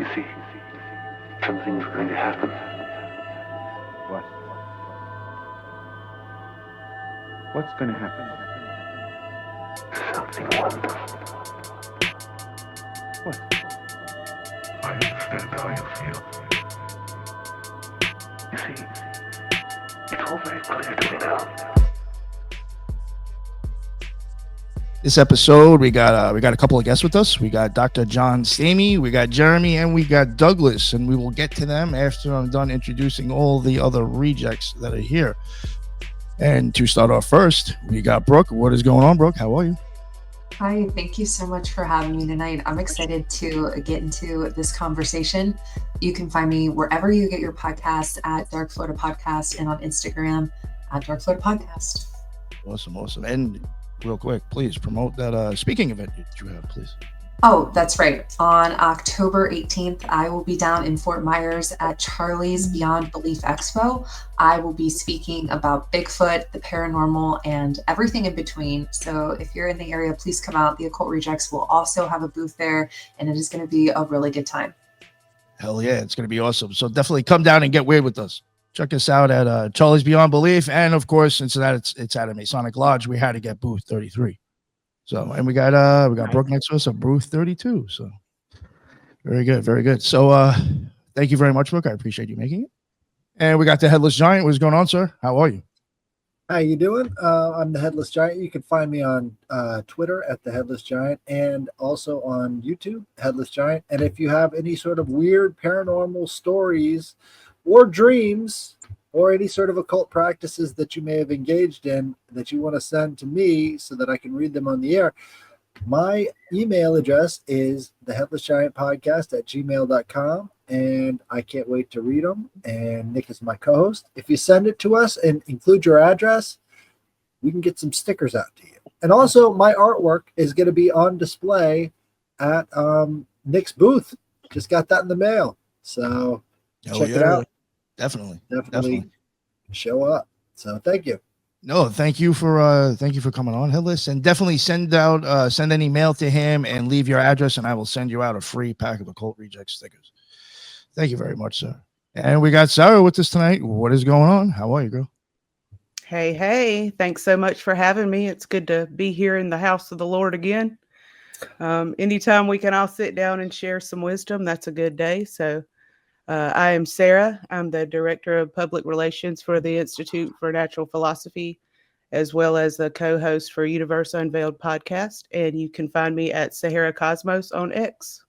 You see, something's going to happen. What? What's going to happen? Something wonderful. What? I understand how you feel. You see, it's all very clear to me now. This episode, we got a couple of guests with us. We got Dr. John Stamey, we got Jeremy, and we got Douglas, and we will get to them after I'm done introducing all the other rejects that are here. And to start off first, we got Brooke. What is going on, Brooke? How are you? Hi, thank you so much for having me tonight. I'm excited to get into this conversation. You can find me wherever you get your podcasts at Dark Florida Podcast and on Instagram at Dark Florida Podcast. Awesome. And real quick, please promote that speaking event that you have, please. Oh, that's right. On October 18th, I will be down in Fort Myers at Charlie's Beyond Belief Expo. I will be speaking about Bigfoot, the paranormal, and everything in between. So if you're in the area, please come out. The Occult Rejects will also have a booth there, and it is going to be a really good time. Hell yeah, it's going to be awesome. So definitely come down and get weird with us. Check us out at Charlie's Beyond Belief. And of course, since that it's at a Masonic Lodge, we had to get booth 33. So, and we got Brooke next to us at booth 32. So very good. So thank you very much, Brooke. I appreciate you making it. And we got the Headless Giant. What's going on, sir? How are you? How you doing? I'm the Headless Giant. You can find me on Twitter at the Headless Giant and also on YouTube, Headless Giant. And if you have any sort of weird paranormal stories or dreams or any sort of occult practices that you may have engaged in that you want to send to me so that I can read them on the air, my email address is theheadlessgiantpodcast@gmail.com, and I can't wait to read them. And Nick is my co-host. If you send it to us and include your address, we can get some stickers out to you. And also, my artwork is going to be on display at Nick's booth. Just got that in the mail. So check it out. Definitely show up. So thank you. No, thank you for coming on, Headless, and definitely send any mail to him and leave your address, and I will send you out a free pack of Occult Rejects stickers. Thank you very much, sir. And we got Sarah with us tonight. What is going on? How are you, girl? Hey, thanks so much for having me. It's good to be here in the house of the Lord again. Anytime we can all sit down and share some wisdom, that's a good day. So I am Sarah. I'm the Director of Public Relations for the Institute for Natural Philosophy, as well as the co-host for Universe Unveiled podcast. And you can find me at Sahara Cosmos on X.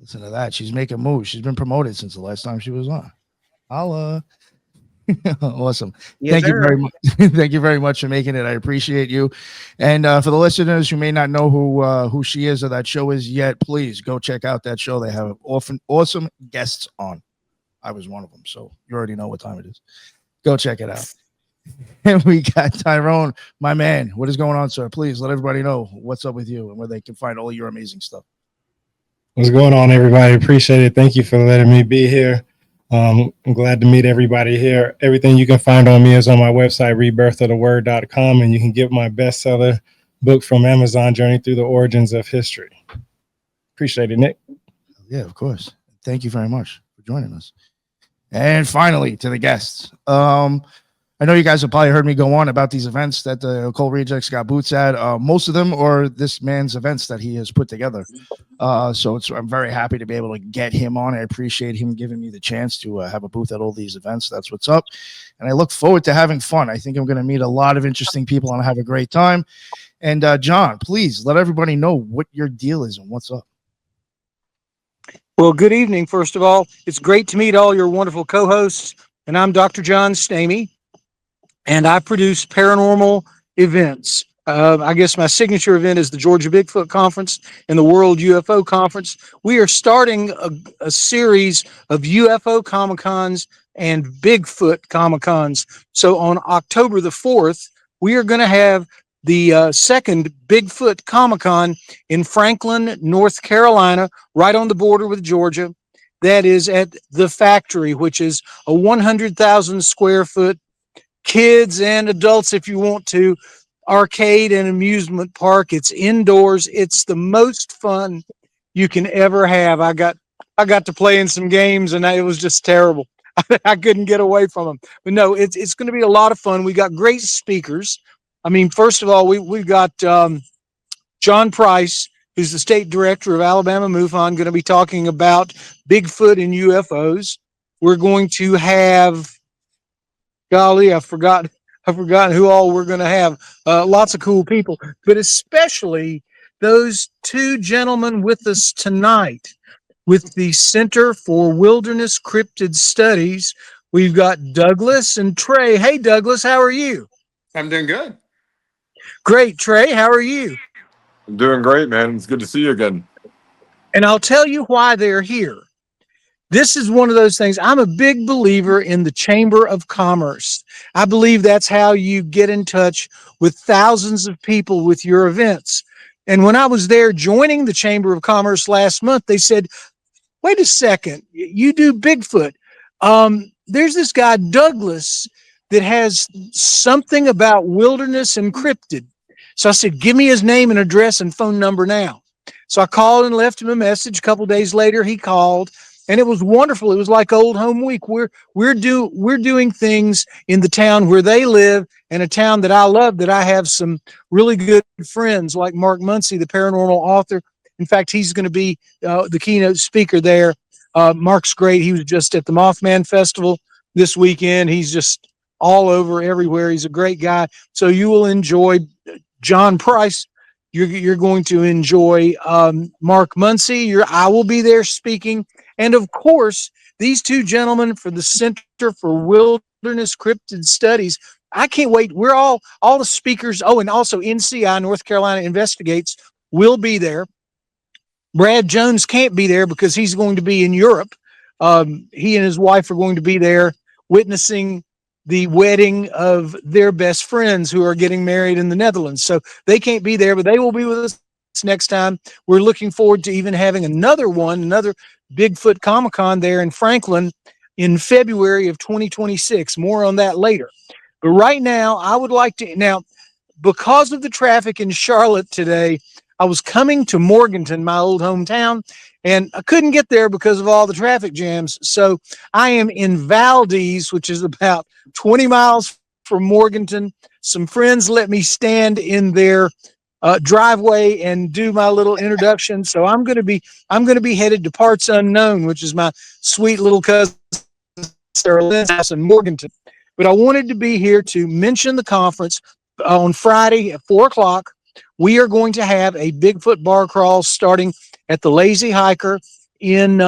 Listen to that. She's making moves. She's been promoted since the last time she was on. Awesome. Yes, Thank sir. you very much. Thank you very much for making it. I appreciate you. And for the listeners who may not know who she is or that show is yet, please go check out that show. They have awesome guests on. I was one of them, so you already know what time it is. Go check it out. And we got Tyrone, my man. What is going on, sir? Please let everybody know what's up with you and where they can find all your amazing stuff. What's going on, everybody? Appreciate it. Thank you for letting me be here. I'm glad to meet everybody here. Everything you can find on me is on my website, rebirthoftheword.com, and you can get my bestseller book from Amazon, Journey Through the Origins of History. Appreciate it, Nick. Yeah, of course. Thank you very much for joining us. And finally, to the guests. I know you guys have probably heard me go on about these events that the Occult Rejects got booths at. Most of them are this man's events that he has put together. So I'm very happy to be able to get him on. I appreciate him giving me the chance to have a booth at all these events. That's what's up. And I look forward to having fun. I think I'm going to meet a lot of interesting people and have a great time. And John, please let everybody know what your deal is and what's up. Well, good evening, first of all. It's great to meet all your wonderful co-hosts. And I'm Dr. John Stamey, and I produce paranormal events. I guess my signature event is the Georgia Bigfoot Conference and the World UFO Conference. We are starting a series of UFO Comicons and Bigfoot Comicons. So on October the 4th, we are going to have the second Bigfoot Comicon in Franklin, North Carolina, right on the border with Georgia. That is at the Factory, which is a 100,000 square foot kids and adults, if you want to, arcade and amusement park. It's indoors. It's the most fun you can ever have. I got I got to play in some games, and it was just terrible. I couldn't get away from them. But no, it's going to be a lot of fun. We got great speakers. I mean, first of all, we've got John Price, who's the state director of Alabama MUFON, going to be talking about Bigfoot and UFOs. We're going to have, golly, I've forgotten who all we're going to have. Lots of cool people, but especially those two gentlemen with us tonight with the Center for Wilderness Cryptid Studies. We've got Douglas and Trey. Hey, Douglas, how are you? I'm doing good. Great. Trey, how are you? I'm doing great, man. It's good to see you again. And I'll tell you why they're here. This is one of those things. I'm a big believer in the Chamber of Commerce. I believe that's how you get in touch with thousands of people with your events. And when I was there joining the Chamber of Commerce last month, they said, wait a second, you do Bigfoot. There's this guy, Douglas, that has something about wilderness and cryptid. So I said, give me his name and address and phone number now. So I called and left him a message. A couple of days later, he called, and it was wonderful. It was like old home week. We're doing things in the town where they live, and a town that I love, that I have some really good friends like Mark Muncy, the paranormal author. In fact, he's going to be the keynote speaker there. Mark's great. He was just at the Mothman Festival this weekend. He's just all over everywhere. He's a great guy. So you will enjoy John Price. You're going to enjoy Mark Muncy. I will be there speaking. And of course, these two gentlemen for the Center for Wilderness Cryptid Studies. I can't wait. We're all the speakers. Oh, and also NCI, North Carolina Investigates, will be there. Brad Jones can't be there because he's going to be in Europe. He and his wife are going to be there witnessing the wedding of their best friends who are getting married in the Netherlands. So they can't be there, but they will be with us next time. We're looking forward to even having another Bigfoot Comicon there in Franklin in February of 2026. More on that later. But right now, I would like to, because of the traffic in Charlotte today, I was coming to Morganton, my old hometown, and I couldn't get there because of all the traffic jams. So I am in Valdez, which is about 20 miles from Morganton. Some friends let me stand in their driveway and do my little introduction. So I'm going to be headed to Parts Unknown, which is my sweet little cousin Sarah Lynn's house in Morganton. But I wanted to be here to mention the conference on Friday at 4:00. We are going to have a Bigfoot bar crawl starting at the Lazy Hiker in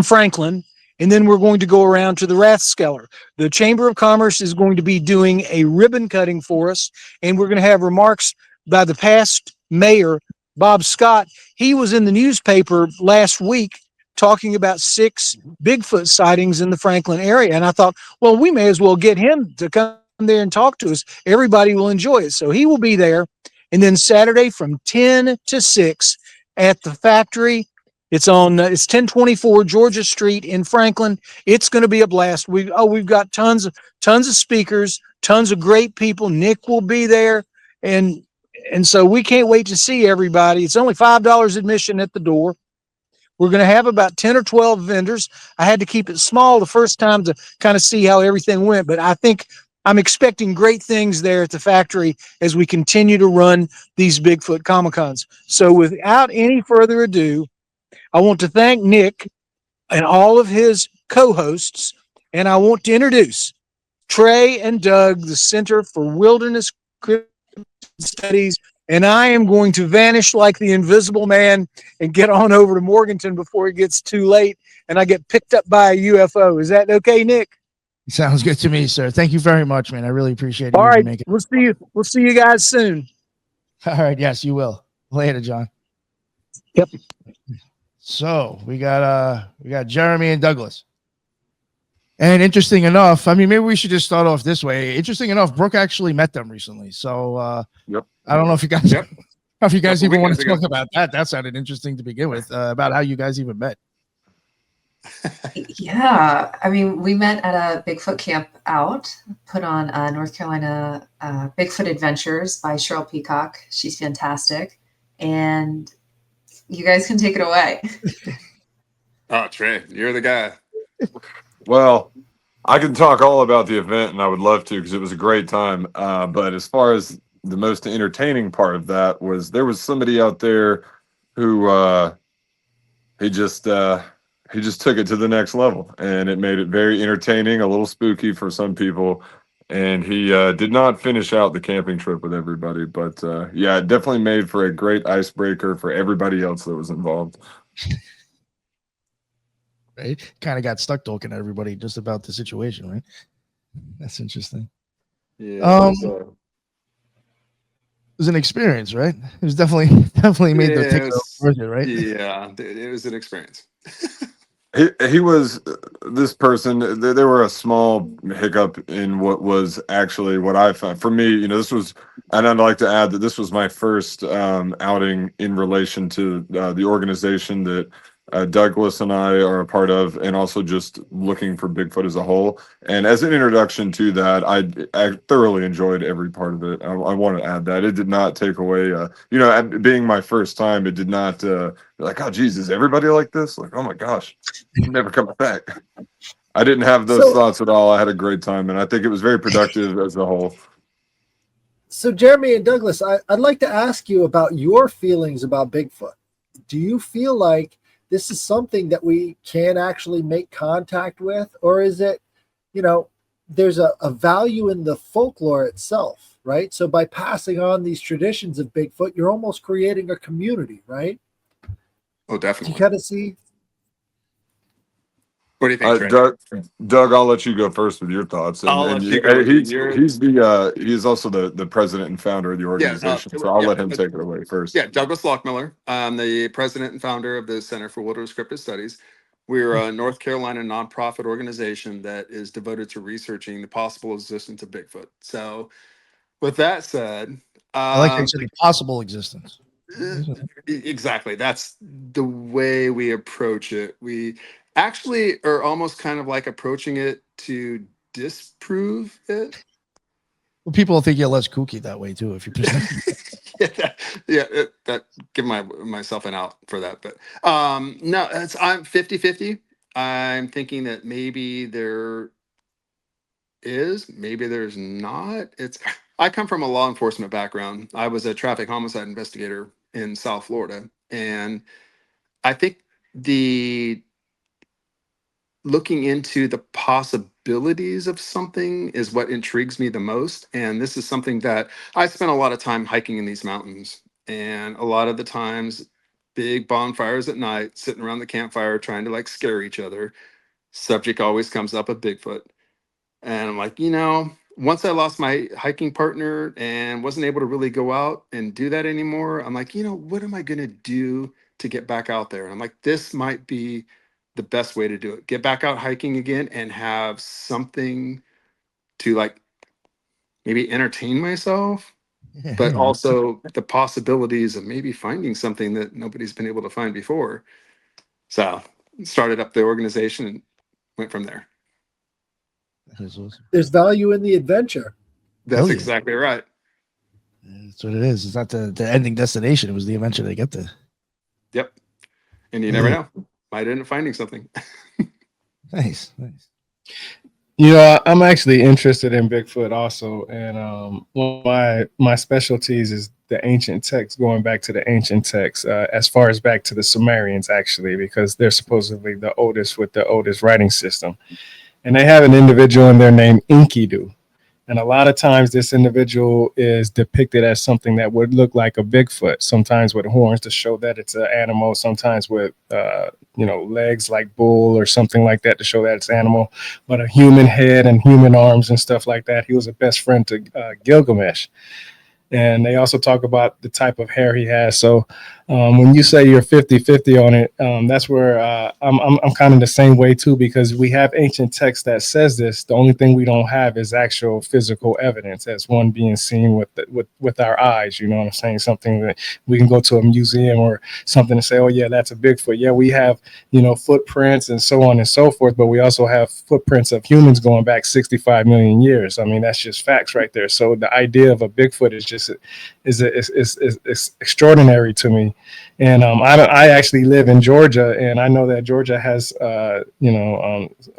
Franklin, and then we're going to go around to the Rathskeller. The Chamber of Commerce is going to be doing a ribbon cutting for us, and we're going to have remarks by the past mayor, Bob Scott. He was in the newspaper last week talking about 6 Bigfoot sightings in the Franklin area, and I thought, well, we may as well get him to come there and talk to us. Everybody will enjoy it. So he will be there. And then Saturday from 10 to 6 at the factory. It's 1024 Georgia Street in Franklin. It's going to be a blast. We've got tons of speakers, tons of great people. Nick will be there. And so we can't wait to see everybody. It's only $5 admission at the door. We're going to have about 10 or 12 vendors. I had to keep it small the first time to kind of see how everything went, but I think I'm expecting great things there at the factory as we continue to run these Bigfoot Comicons. So without any further ado, I want to thank Nick and all of his co-hosts, and I want to introduce Trey and Doug, the Center for Wilderness Cryptid Studies, and I am going to vanish like the Invisible Man and get on over to Morganton before it gets too late and I get picked up by a UFO. Is that okay, Nick? Sounds good to me, sir. Thank you very much, man. I really appreciate it. All right. We'll see you guys soon. All right. Yes, you will. Later, John. Yep. So we got Jeremy and Douglas. And interesting enough, I mean, maybe we should just start off this way. Interesting enough, Brooke actually met them recently. So Yep. I don't know if you guys if you guys even want to talk ago. about that. That sounded interesting to begin with, about how you guys even met. Yeah, I mean, we met at a Bigfoot camp out, put on North Carolina Bigfoot Adventures by Cheryl Peacock. She's fantastic. And you guys can take it away. Oh, Trey, you're the guy. Well, I can talk all about the event, and I would love to because it was a great time. But as far as the most entertaining part of that was, there was somebody out there who he just took it to the next level, and it made it very entertaining, a little spooky for some people. And he did not finish out the camping trip with everybody, but yeah, it definitely made for a great icebreaker for everybody else that was involved. Right? Kind of got stuck talking to everybody just about the situation, right? That's interesting. Yeah. It was an experience, right? It was definitely made the ticket worth it, right? Yeah, it was an experience. He was this person. There were a small hiccup in what was actually what I found for me. You know, this was, and I'd like to add that this was my first outing in relation to the organization that Douglas and I are a part of, and also just looking for Bigfoot as a whole. And as an introduction to that, I thoroughly enjoyed every part of it. I want to add that it did not take away, you know, being my first time, it did not like, oh, geez, is everybody like this? Like, oh my gosh, I'm never coming back. I didn't have those thoughts at all. I had a great time, and I think it was very productive as a whole. So, Jeremy and Douglas, I'd like to ask you about your feelings about Bigfoot. Do you feel like this is something that we can actually make contact with, or is it, you know, there's a value in the folklore itself, right? So by passing on these traditions of Bigfoot, you're almost creating a community, right? Oh, definitely. You kind of see. What do you think, Trey? Doug, I'll let you go first with your thoughts. I'll let you go. He's also the president and founder of the organization, so I'll let him take it away first. Yeah, Douglas Lockmiller. I'm the president and founder of the Center for Wilderness Cryptid Studies. We're a North Carolina nonprofit organization that is devoted to researching the possible existence of Bigfoot. So, with that said, I like how you said the possible existence. Exactly. That's the way we approach it. We actually are almost kind of like approaching it to disprove it. Well, people think you're less kooky that way too. If you present, that give myself an out for that. But no, I'm 50-50. I'm thinking that maybe there is, maybe there's not. I come from a law enforcement background. I was a traffic homicide investigator in South Florida, and I think looking into the possibilities of something is what intrigues me the most. And this is something that I spent a lot of time hiking in these mountains, and a lot of the times big bonfires at night, sitting around the campfire trying to like scare each other. Subject always comes up of Bigfoot. And I'm like, you know, once I lost my hiking partner and wasn't able to really go out and do that anymore, I'm like, you know, what am I going to do to get back out there? And I'm like, this might be the best way to do it. Get back out hiking again and have something to like maybe entertain myself, but also the possibilities of maybe finding something that nobody's been able to find before. So started up the organization and went from there. awesome. There's value in the adventure. That's exactly right. That's what it is. It's not the ending destination. It was the adventure they get there. Yep. And you never know. Might end up finding something. Nice. You know, I'm actually interested in Bigfoot also, and one of my specialties is the ancient texts, going back to the ancient texts, as far as back to the Sumerians, actually, because they're supposedly the oldest with the oldest writing system. And they have an individual in there named Enkidu. And a lot of times this individual is depicted as something that would look like a Bigfoot, sometimes with horns to show that it's an animal, sometimes with, legs like bull or something like that to show that it's animal, but a human head and human arms and stuff like that. He was a best friend to Gilgamesh. And they also talk about the type of hair he has. So when you say you're 50-50 on it, that's where I'm kind of the same way too, because we have ancient text that says this. The only thing we don't have is actual physical evidence as one being seen with our eyes. You know what I'm saying? Something that we can go to a museum or something and say, oh yeah, that's a Bigfoot. Yeah, we have, footprints and so on and so forth, but we also have footprints of humans going back 65 million years. I mean, that's just facts right there. So the idea of a Bigfoot is just is extraordinary to me. And I actually live in Georgia, and I know that Georgia has a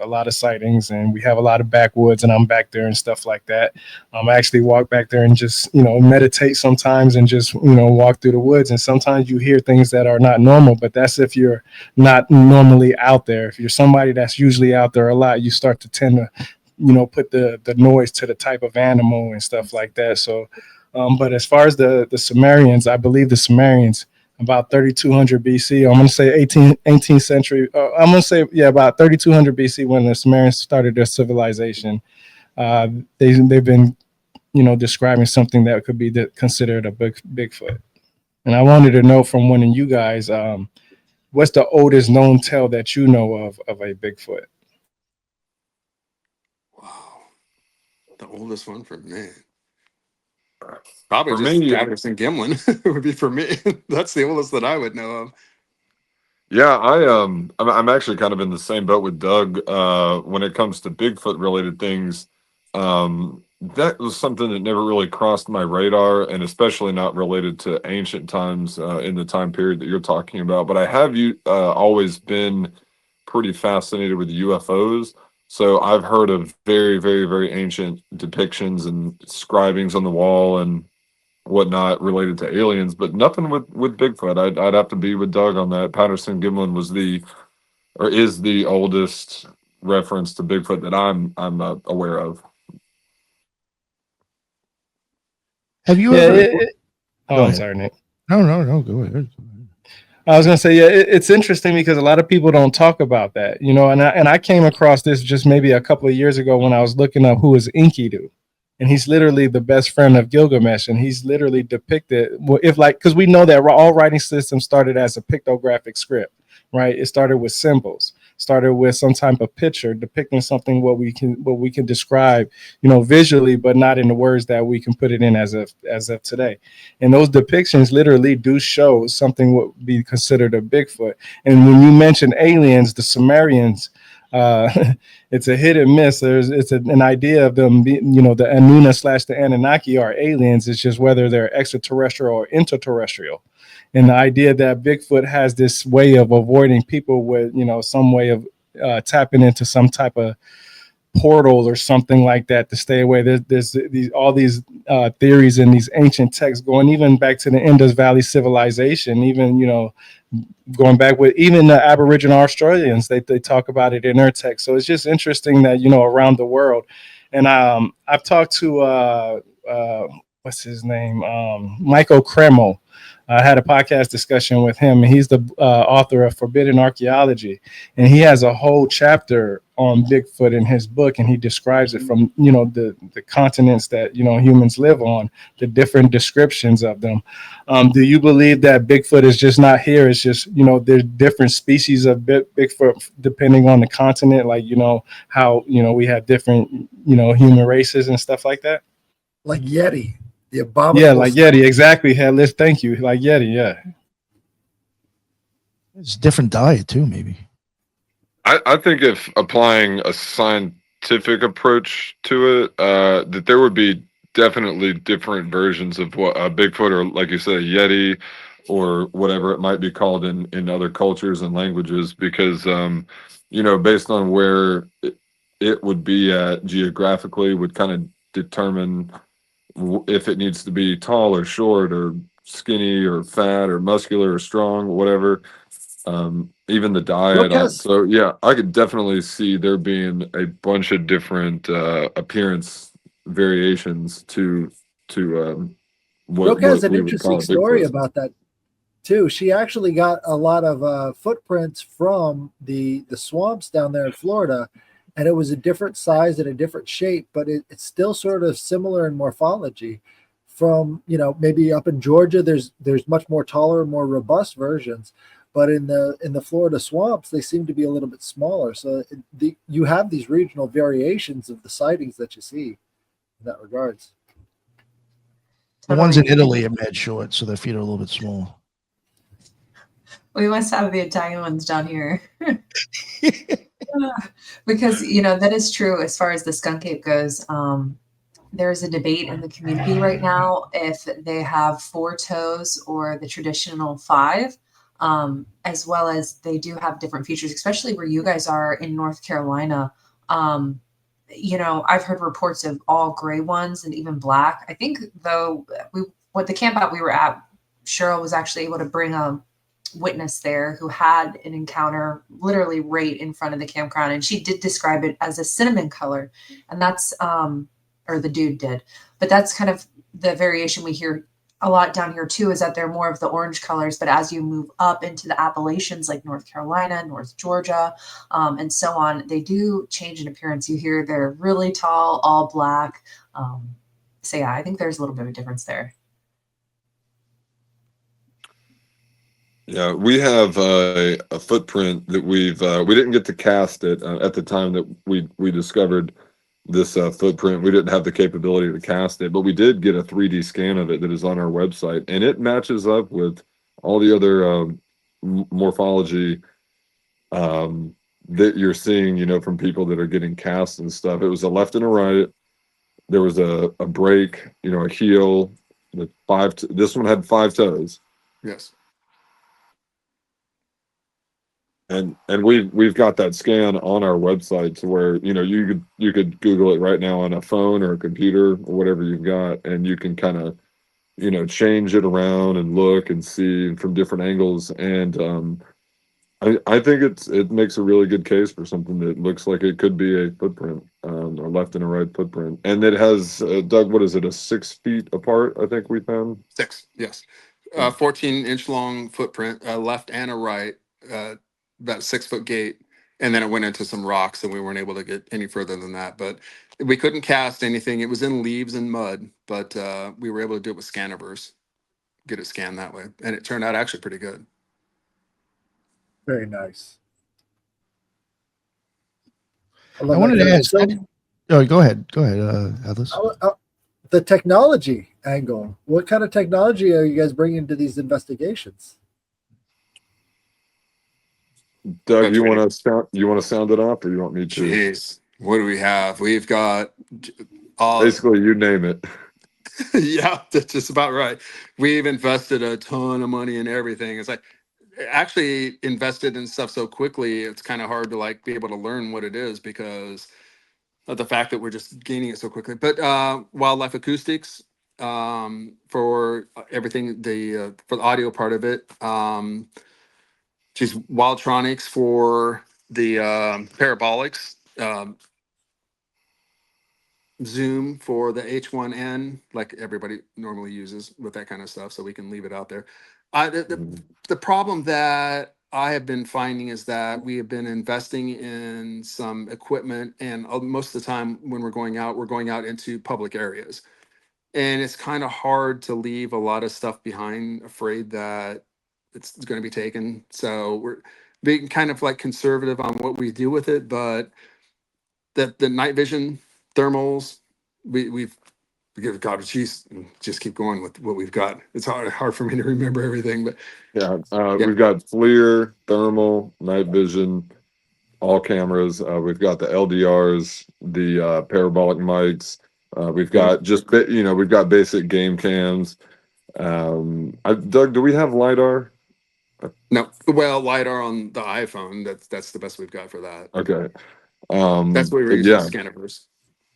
lot of sightings, and we have a lot of backwoods, and I'm back there and stuff like that. I actually walk back there and just meditate sometimes, and just walk through the woods. And sometimes you hear things that are not normal, but that's if you're not normally out there. If you're somebody that's usually out there a lot, you start to tend to put the noise to the type of animal and stuff like that. So but as far as the Sumerians, I believe the Sumerians about 3200 BC, I'm going to say 18th century, I'm going to say, yeah, about 3200 BC when the Sumerians started their civilization. They've been, describing something that could be considered a Bigfoot. And I wanted to know from one of you guys, what's the oldest known tale that you know of a Bigfoot? Wow. The oldest one for me. Probably For just me, Patterson Gimlin would be for me. That's the oldest that I would know of. yeah, I'm actually kind of in the same boat with Doug when it comes to Bigfoot related things. That was something that never really crossed my radar, and especially not related to ancient times in the time period that you're talking about. But I have always been pretty fascinated with UFOs. So I've heard of very, very, very ancient depictions and scribings on the wall and whatnot related to aliens, but nothing with Bigfoot. I'd have to be with Doug on that. Patterson Gimlin is the oldest reference to Bigfoot that I'm aware of. Have you Yeah, ever? I'm sorry, Nick. No, go ahead. I was gonna say, yeah, it's interesting because a lot of people don't talk about that, and I came across this just maybe a couple of years ago when I was looking up who is Enkidu, and he's literally the best friend of Gilgamesh, and he's literally depicted, because we know that all writing systems started as a pictographic script, right? It started with symbols, started with some type of picture depicting something what we can describe, visually, but not in the words that we can put it in as of today. And those depictions literally do show something what would be considered a Bigfoot. And when you mention aliens, the Sumerians, it's a hit and miss. It's an idea of them, the Anuna / the Anunnaki are aliens. It's just whether they're extraterrestrial or interterrestrial. And the idea that Bigfoot has this way of avoiding people with, some way of tapping into some type of portal or something like that to stay away. There's all these theories in these ancient texts going even back to the Indus Valley civilization, even, going back with even the Aboriginal Australians, they talk about it in their text. So it's just interesting that, around the world. And I've talked to, what's his name? Michael Kreml. I had a podcast discussion with him, and he's the author of Forbidden Archaeology, and he has a whole chapter on Bigfoot in his book, and he describes it from the continents that humans live on, the different descriptions of them. Do you believe that Bigfoot is just not here? It's just there's different species of Bigfoot depending on the continent, like how we have different human races and stuff like that. Like Yeti. The abominable. Yeah, like Yeti, exactly. Headless, thank you. Like Yeti, yeah. It's a different diet too, maybe. I think if applying a scientific approach to it, that there would be definitely different versions of what a Bigfoot, or like you said, a Yeti, or whatever it might be called in other cultures and languages, because based on where it would be at geographically would kind of determine if it needs to be tall or short or skinny or fat or muscular or strong, whatever. Even the diet. So yeah, I could definitely see there being a bunch of different appearance variations to Brooke has an interesting story about that too. She actually got a lot of footprints from the swamps down there in Florida, and it was a different size and a different shape, but it's still sort of similar in morphology. From maybe up in Georgia, there's much more taller, more robust versions, but in the Florida swamps, they seem to be a little bit smaller. So you have these regional variations of the sightings that you see in that regards. The ones in Italy are mad short, so their feet are a little bit small. We must have the Italian ones down here. Because that is true as far as the skunk ape goes. there's a debate in the community right now if they have 4 toes or the traditional 5, as well as they do have different features, especially where you guys are in North Carolina. You know, I've heard reports of all gray ones and even black. I think though what the camp out we were at, Cheryl was actually able to bring a witness there who had an encounter literally right in front of the campground, and she did describe it as a cinnamon color, and that's or the dude did, but that's kind of the variation we hear a lot down here too, is that they're more of the orange colors, but as you move up into the Appalachians like North Carolina, North Georgia, and so on, they do change in appearance. You hear they're really tall, all black. So yeah, I think there's a little bit of a difference there. Yeah, we have a footprint that we didn't get to cast it at the time that we discovered this footprint. We didn't have the capability to cast it, but we did get a 3D scan of it that is on our website, and it matches up with all the other morphology that you're seeing, you know, from people that are getting cast and stuff. It was a left and a right. There was a break, you know, a heel. This one had 5 toes. Yes. And we've got that scan on our website to where, you know, you could Google it right now on a phone or a computer or whatever you've got, and you can kind of, you know, change it around and look and see from different angles. And I think it makes a really good case for something that looks like it could be a footprint, a left and a right footprint. And it has, Doug, what is it, a 6 feet apart, I think we found? 6, yes. 14-inch long footprint, a left and a right, about 6 foot gate, and then it went into some rocks, and we weren't able to get any further than that. But we couldn't cast anything. It was in leaves and mud, but we were able to do it with Scaniverse, get it scanned that way, and it turned out actually pretty good. Very nice. I wanted to ask. Oh, go ahead, Headless. The technology angle. What kind of technology are you guys bringing to these investigations? Doug, you want to sound it off, or you want me to? Jeez, what do we have? We've got basically, you name it. Yeah, that's just about right. We've invested a ton of money in everything. It's like actually invested in stuff so quickly, it's kind of hard to like be able to learn what it is because of the fact that we're just gaining it so quickly. But wildlife acoustics for everything, for the audio part of it. Just Wildtronics for the parabolics, Zoom for the H1N, like everybody normally uses with that kind of stuff, so we can leave it out there. The problem that I have been finding is that we have been investing in some equipment, and most of the time when we're going out into public areas. And it's kind of hard to leave a lot of stuff behind, afraid that it's going to be taken. So we're being kind of like conservative on what we do with it, but the night vision thermals, we've God, geez, just keep going with what we've got. It's hard for me to remember everything, but yeah. We've got FLIR, thermal, night vision, all cameras. We've got the LDRs, the parabolic mics. We've got we've got basic game cams. Doug, do we have LiDAR? No, well, LiDAR on the iPhone. That's the best we've got for that. Okay. That's what we were using Scaniverse.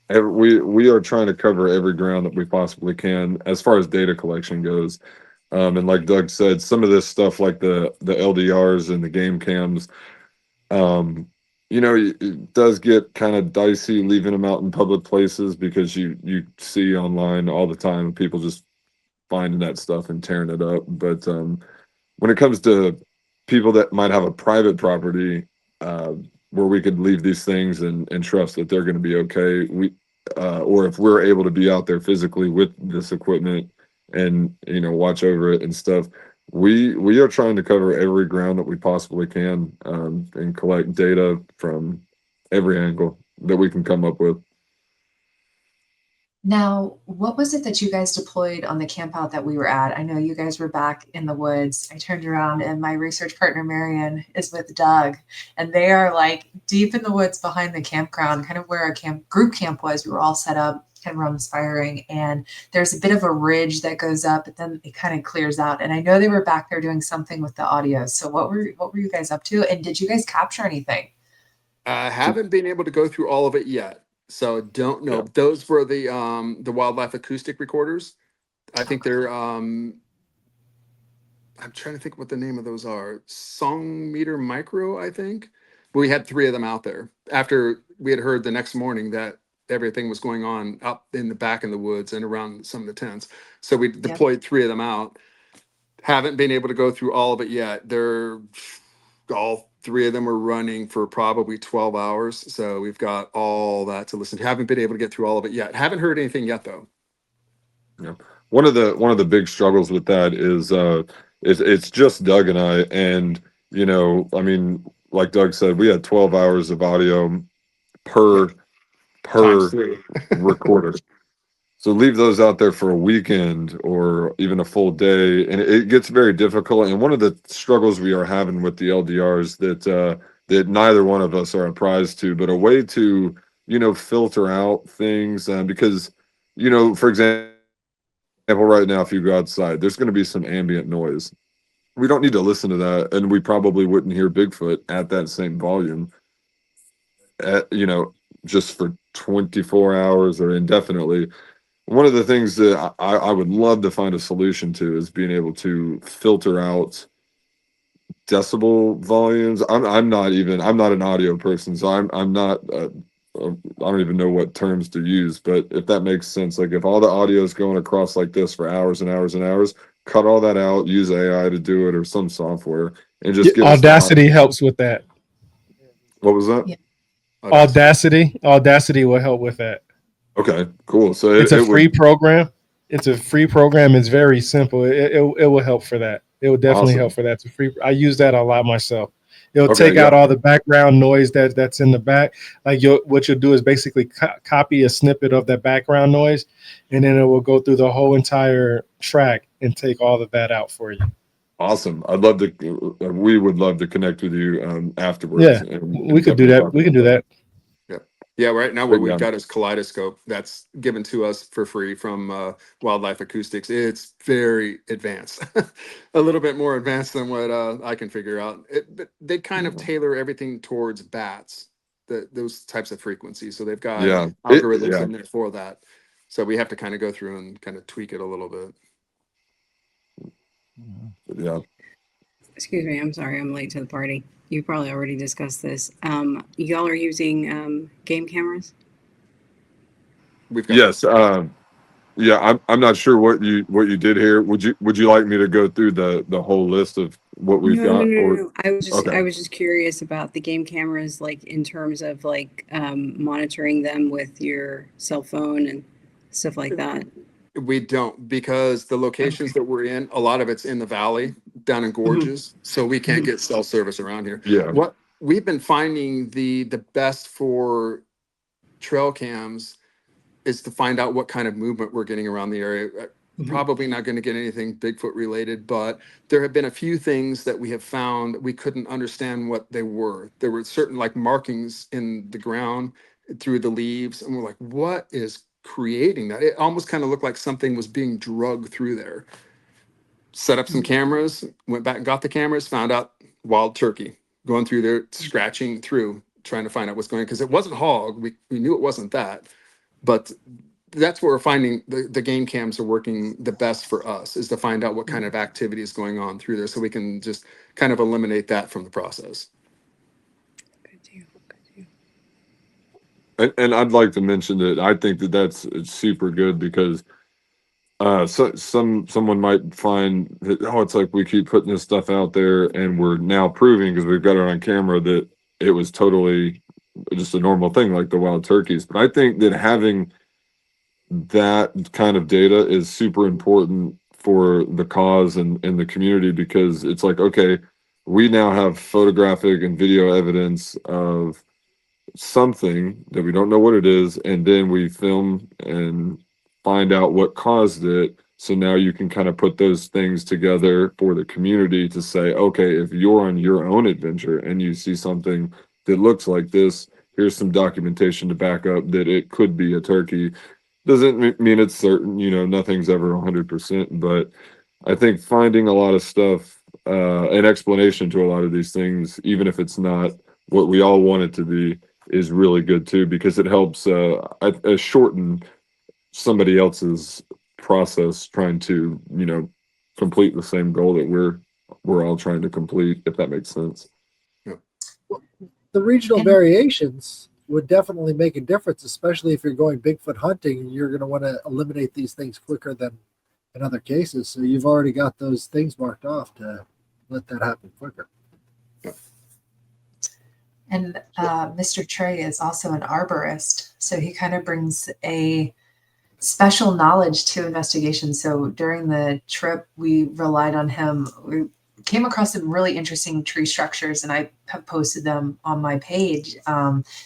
We are trying to cover every ground that we possibly can as far as data collection goes. And like Doug said, some of this stuff like the LDRs and the game cams, you know, it does get kind of dicey leaving them out in public places because you see online all the time people just finding that stuff and tearing it up. But when it comes to people that might have a private property where we could leave these things and trust that they're going to be okay, or if we're able to be out there physically with this equipment and, you know, watch over it and stuff, we are trying to cover every ground that we possibly can and collect data from every angle that we can come up with. Now, what was it that you guys deployed on the camp out that we were at? I know you guys were back in the woods. I turned around and my research partner, Marion, is with Doug, and they are like deep in the woods behind the campground, kind of where our group camp was. We were all set up. pinrooms firing, and there's a bit of a ridge that goes up, but then it kind of clears out. And I know they were back there doing something with the audio. So what were you guys up to? And did you guys capture anything? I haven't been able to go through all of it yet, so don't know. Yeah. Those were the wildlife acoustic recorders. I think they're I'm trying to think what the name of those are. Song Meter Micro, I think. But we had 3 of them out there after we had heard the next morning that everything was going on up in the back in the woods and around some of the tents. So we deployed 3 of them out. Haven't been able to go through all of it yet. They're all 3 of them are running for probably 12 hours. So we've got all that to listen to. Haven't been able to get through all of it yet. Haven't heard anything yet though. Yeah. One of the big struggles with that is it's just Doug and I, and you know, I mean, like Doug said, we had 12 hours of audio per recorder. So leave those out there for a weekend or even a full day, and it gets very difficult. And one of the struggles we are having with the LDRs that neither one of us are apprised to, but a way to, you know, filter out things because, you know, for example, right now, if you go outside, there's going to be some ambient noise. We don't need to listen to that, and we probably wouldn't hear Bigfoot at that same volume, you know, just for 24 hours or indefinitely. One of the things that I would love to find a solution to is being able to filter out decibel volumes. I'm not an audio person, so I'm not. I don't even know what terms to use, but if that makes sense, like if all the audio is going across like this for hours and hours and hours, cut all that out, use AI to do it or some software, and just give Audacity helps with that. What was that? Yeah. Audacity will help with that. Okay, cool. So it's a free program. It's a free program. It's very simple. It will help for that. It will definitely help for that. It's a free. I use that a lot myself. It'll take out all the background noise that's in the back. Like what you'll do is basically copy a snippet of that background noise, and then it will go through the whole entire track and take all of that out for you. Awesome. I'd love to. We would love to connect with you afterwards. Yeah, we could do that. We can do that. Yeah, right now what we've got is Kaleidoscope that's given to us for free from Wildlife Acoustics. It's very advanced, a little bit more advanced than what I can figure out. But they kind of tailor everything towards bats, those types of frequencies. So they've got algorithms in there for that. So we have to kind of go through and kind of tweak it a little bit. Yeah. Excuse me, I'm sorry, I'm late to the party. You probably already discussed this. Y'all are using game cameras? Yes. Yeah, I'm not sure what you did here. Would you like me to go through the whole list of what we've got? No. I was just curious about the game cameras, like in terms of like monitoring them with your cell phone and stuff like that. We don't, because the locations that we're in, a lot of it's in the valley down in gorges, so we can't get cell service around here. Yeah. What we've been finding the best for trail cams is to find out what kind of movement we're getting around the area. Probably not going to get anything Bigfoot related, but there have been a few things that we have found we couldn't understand what they were. There were certain like markings in the ground through the leaves, and we're like, what is creating that? It almost kind of looked like something was being drugged through there. Set up some cameras, went back and got the cameras, found out wild turkey going through there, scratching through, trying to find out what's going on, because it wasn't hog. We knew it wasn't that, but that's where we're finding the game cams are working the best for us, is to find out what kind of activity is going on through there, so we can just kind of eliminate that from the process. And I'd like to mention that I think that's super good, because someone might find that, it's like we keep putting this stuff out there and we're now proving, because we've got it on camera, that it was totally just a normal thing like the wild turkeys. But I think that having that kind of data is super important for the cause and the community, because it's like, okay, we now have photographic and video evidence of something that we don't know what it is, and then we film and find out what caused it. So now you can kind of put those things together for the community to say, okay, if you're on your own adventure and you see something that looks like this, here's some documentation to back up that it could be a turkey. Doesn't mean it's certain, nothing's ever 100%, but I think finding a lot of stuff, an explanation to a lot of these things, even if it's not what we all want it to be, is really good too, because it helps shorten somebody else's process trying to, complete the same goal that we're all trying to complete, if that makes sense. The regional variations would definitely make a difference, especially if you're going Bigfoot hunting and you're going to want to eliminate these things quicker than in other cases. So you've already got those things marked off to let that happen quicker. And Mr. Trey is also an arborist, so he kind of brings a special knowledge to investigation. So during the trip, we relied on him. We came across some really interesting tree structures, and I have posted them on my page.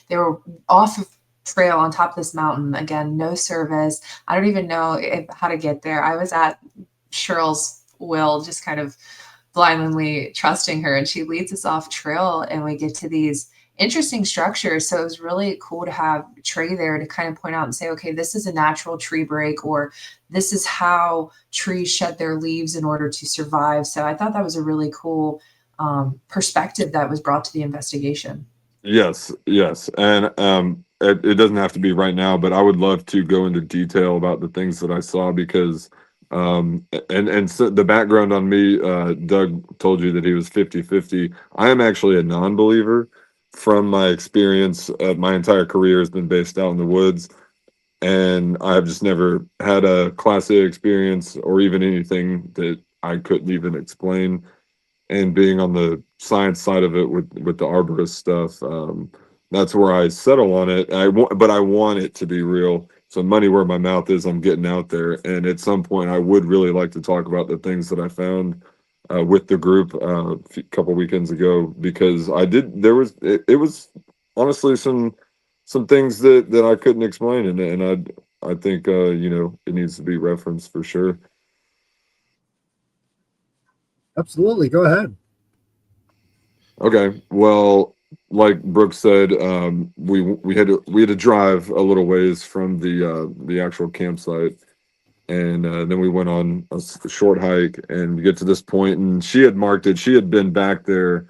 They were off of trail on top of this mountain. Again, no service. I don't even know how to get there. I was at Cheryl's will, just kind of blindly trusting her, and she leads us off trail, and we get to these interesting structures. So it was really cool to have Trey there to kind of point out and say, okay, this is a natural tree break, or this is how trees shed their leaves in order to survive. So I thought that was a really cool perspective that was brought to the investigation. Yes. And it doesn't have to be right now, but I would love to go into detail about the things that I saw, because and so the background on me, Doug told you that he was 50-50. I am actually a non-believer. From my experience, my entire career has been based out in the woods, and I have just never had a Class A experience or even anything that I couldn't even explain. And being on the science side of it with the arborist stuff, that's where I settle on it. But I want it to be real. So money where my mouth is, I'm getting out there. And at some point, I would really like to talk about the things that I found with the group a couple weekends ago, because it was honestly some things that I couldn't explain, and I think it needs to be referenced for sure. Absolutely, go ahead. Okay, well, like Brooke said, we had to drive a little ways from the actual campsite. And then we went on a short hike, and we get to this point, and she had marked it. She had been back there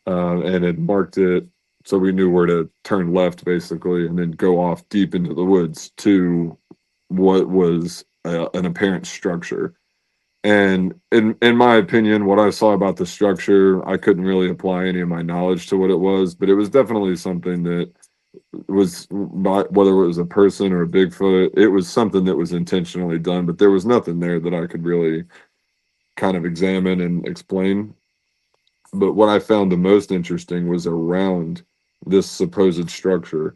and had marked it, so we knew where to turn left, basically, and then go off deep into the woods to what was an apparent structure. And in my opinion, what I saw about the structure, I couldn't really apply any of my knowledge to what it was, but it was definitely something that was, whether it was a person or a Bigfoot, it was something that was intentionally done, but there was nothing there that I could really kind of examine and explain. But what I found the most interesting was around this supposed structure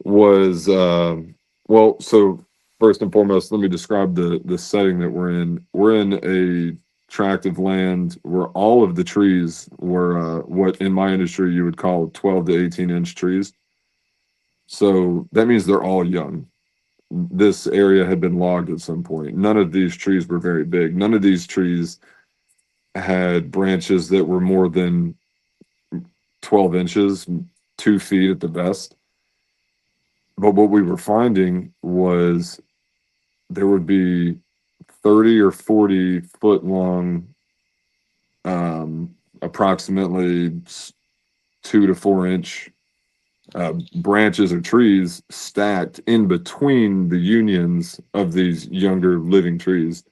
was, so first and foremost, let me describe the setting that we're in. We're in a tract of land where all of the trees were what in my industry you would call 12 to 18-inch trees. So that means they're all young. This area had been logged at some point. None of these trees were very big. None of these trees had branches that were more than 12 inches, 2 feet at the best. But what we were finding was there would be 30 or 40 foot long, approximately 2 to 4 inch branches of trees stacked in between the unions of these younger living trees,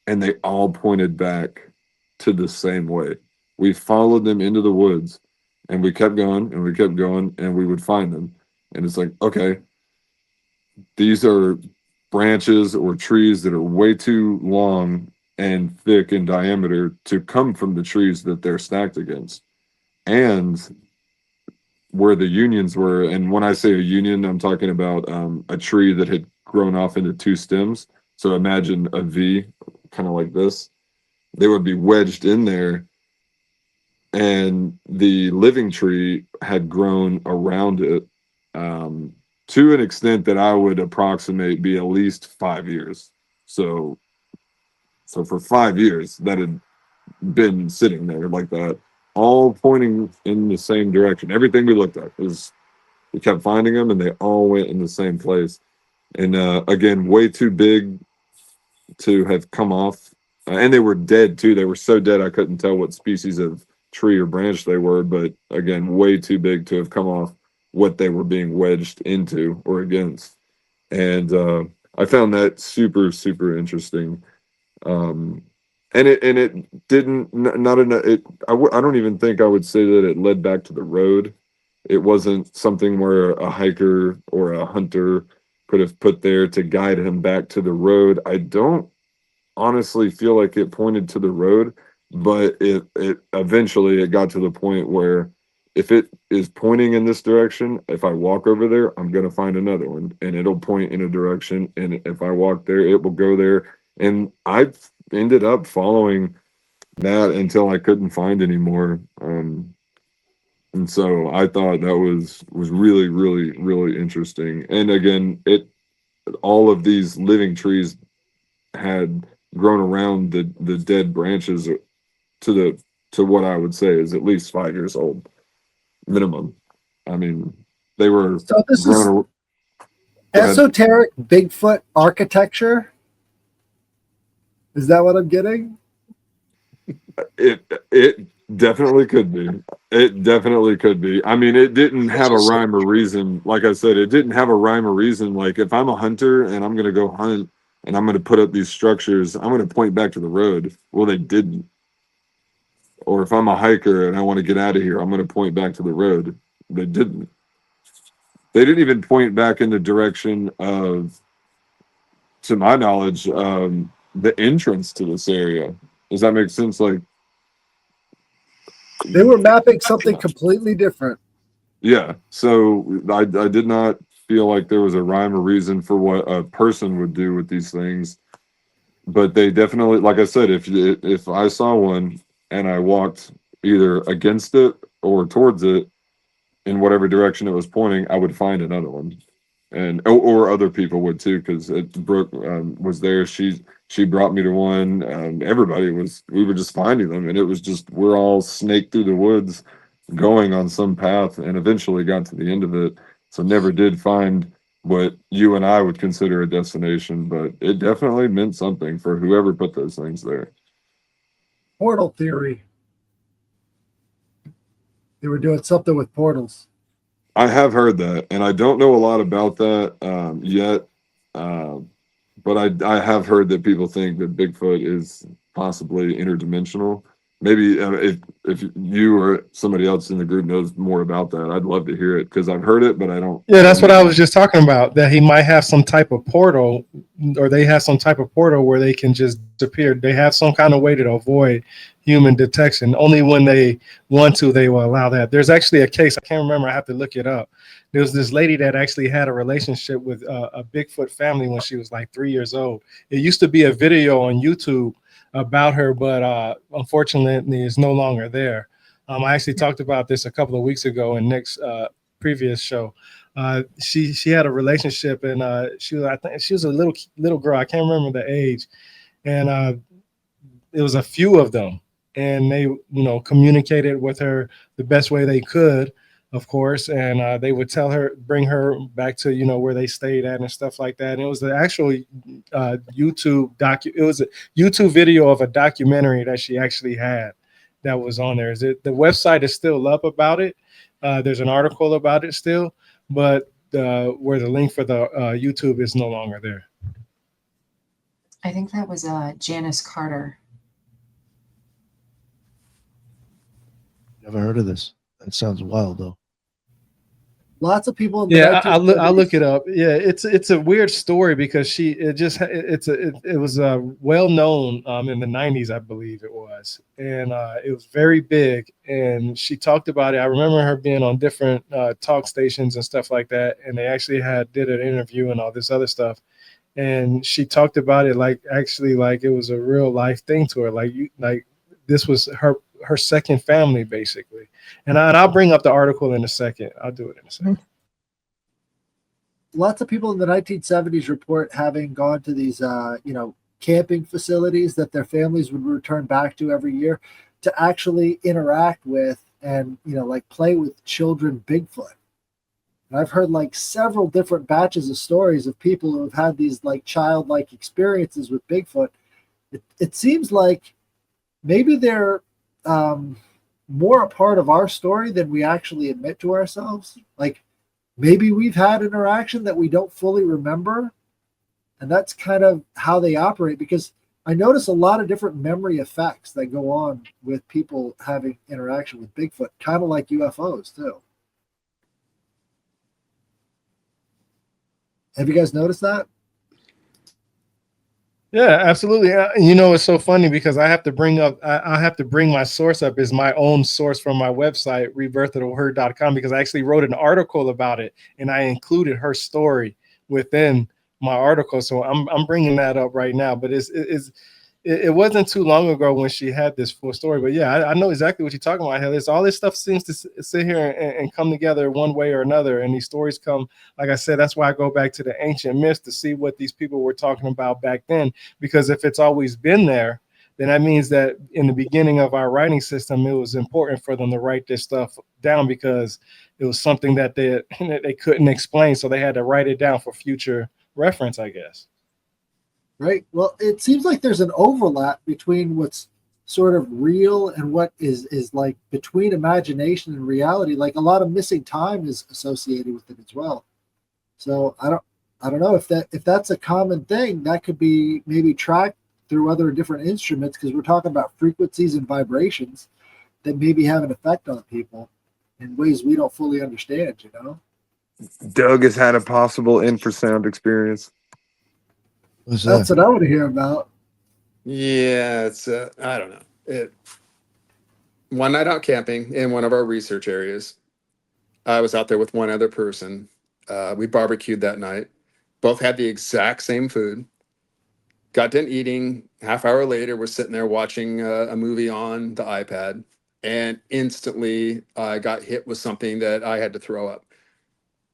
and they all pointed back to the same way. We followed them into the woods, and we kept going and we kept going, and we would find them. And it's like, okay, these are branches or trees that are way too long and thick in diameter to come from the trees that they're stacked against. And where the unions were, and when I say a union, I'm talking about a tree that had grown off into 2 stems. So imagine a V, kind of like this. They would be wedged in there, and the living tree had grown around it to an extent that I would approximate be at least 5 years. So for 5 years, that had been sitting there like that, all pointing in the same direction. Everything we looked at was, we kept finding them, and they all went in the same place. and again, way too big to have come off, and they were dead too. They were so dead I couldn't tell what species of tree or branch they were, but again, way too big to have come off what they were being wedged into or against. And I found that super interesting. And it didn't not enough. I don't even think I would say that it led back to the road. It wasn't something where a hiker or a hunter could have put there to guide him back to the road. I don't honestly feel like it pointed to the road, but it eventually it got to the point where if it is pointing in this direction, if I walk over there, I'm going to find another one, and it'll point in a direction, and if I walk there, it will go there. And I ended up following that until I couldn't find anymore. And so I thought that was really interesting. And again, all of these living trees had grown around the dead branches to what I would say is at least 5 years old minimum. I mean, they were So this is esoteric Bigfoot architecture. Is that what I'm getting? It definitely could be. It definitely could be. I mean, it didn't have a rhyme or reason. Like I said, it didn't have a rhyme or reason. Like if I'm a hunter and I'm going to go hunt and I'm going to put up these structures, I'm going to point back to the road. Well, they didn't. Or if I'm a hiker and I want to get out of here, I'm going to point back to the road. They didn't. They didn't even point back in the direction of, to my knowledge, the entrance to this area. Does that make sense? Like they were mapping something completely different. Yeah. So I did not feel like there was a rhyme or reason for what a person would do with these things. But they definitely, like I said, if I saw one and I walked either against it or towards it in whatever direction it was pointing, I would find another one. And or other people would too, because Brooke was there. She brought me to one. We were just finding them, and it was just we're all snaked through the woods, going on some path, and eventually got to the end of it. So never did find what you and I would consider a destination, but it definitely meant something for whoever put those things there. Portal theory. They were doing something with portals. I have heard that, and I don't know a lot about that yet, but I have heard that people think that Bigfoot is possibly interdimensional. Maybe if you or somebody else in the group knows more about that, I'd love to hear it because I've heard it, but I don't. Yeah, that's what I was just talking about, that he might have some type of portal, or they have some type of portal where they can just disappear. They have some kind of way to avoid human detection. Only when they want to, they will allow that. There's actually a case, I can't remember, I have to look it up. There was this lady that actually had a relationship with a Bigfoot family when she was like 3 years old. It used to be a video on YouTube about her, but unfortunately it's no longer there. I actually talked about this a couple of weeks ago in Nick's previous show. She had a relationship, and I think she was a little girl. I can't remember the age, and it was a few of them, and they communicated with her the best way they could, of course, and they would bring her back to where they stayed at and stuff like that. And it was the actual it was a YouTube video of a documentary that she actually had that was on there. The website is still up about it. There's an article about it still, but where the link for the YouTube is no longer there. I think that was Janice Carter. Never heard of this. That sounds wild though. Lots of people. I'll look it up. Yeah, it's a weird story because it was well known in the 90s, I believe it was, and it was very big. And she talked about it. I remember her being on different talk stations and stuff like that, and they actually did an interview and all this other stuff. And she talked about it like it was a real life thing to her. Like this was her second family basically. And I'll bring up the article in a second. I'll do it in a second. Lots of people in the 1970s report having gone to these, camping facilities that their families would return back to every year to actually interact with and, play with children Bigfoot. And I've heard like several different batches of stories of people who have had these like childlike experiences with Bigfoot. It seems like maybe they're more a part of our story than we actually admit to ourselves. Like maybe we've had interaction that we don't fully remember. And that's kind of how they operate, because I notice a lot of different memory effects that go on with people having interaction with Bigfoot, kind of like UFOs too. Have you guys noticed that? Yeah, absolutely. You know, it's so funny because I have to bring my source up as my own source from my website, rebirthoftheword.com, because I actually wrote an article about it and I included her story within my article. So I'm bringing that up right now, but it wasn't too long ago when she had this full story. But yeah, I know exactly what you're talking about. Headless. All this stuff seems to sit here and come together one way or another. And these stories come, like I said, that's why I go back to the ancient myths to see what these people were talking about back then. Because if it's always been there, then that means that in the beginning of our writing system, it was important for them to write this stuff down because it was something that they couldn't explain. So they had to write it down for future reference, I guess. Right. Well, it seems like there's an overlap between what's sort of real and what is like between imagination and reality. Like a lot of missing time is associated with it as well. So I don't know if that's a common thing that could be maybe tracked through other different instruments, because we're talking about frequencies and vibrations that maybe have an effect on people in ways we don't fully understand, you know? Doug has had a possible infrasound experience. That's what I want to hear about. Yeah, it's I don't know. One night out camping in one of our research areas, I was out there with one other person. We barbecued that night. Both had the exact same food. Got done eating. Half hour later, we're sitting there watching a movie on the iPad, and instantly I got hit with something that I had to throw up.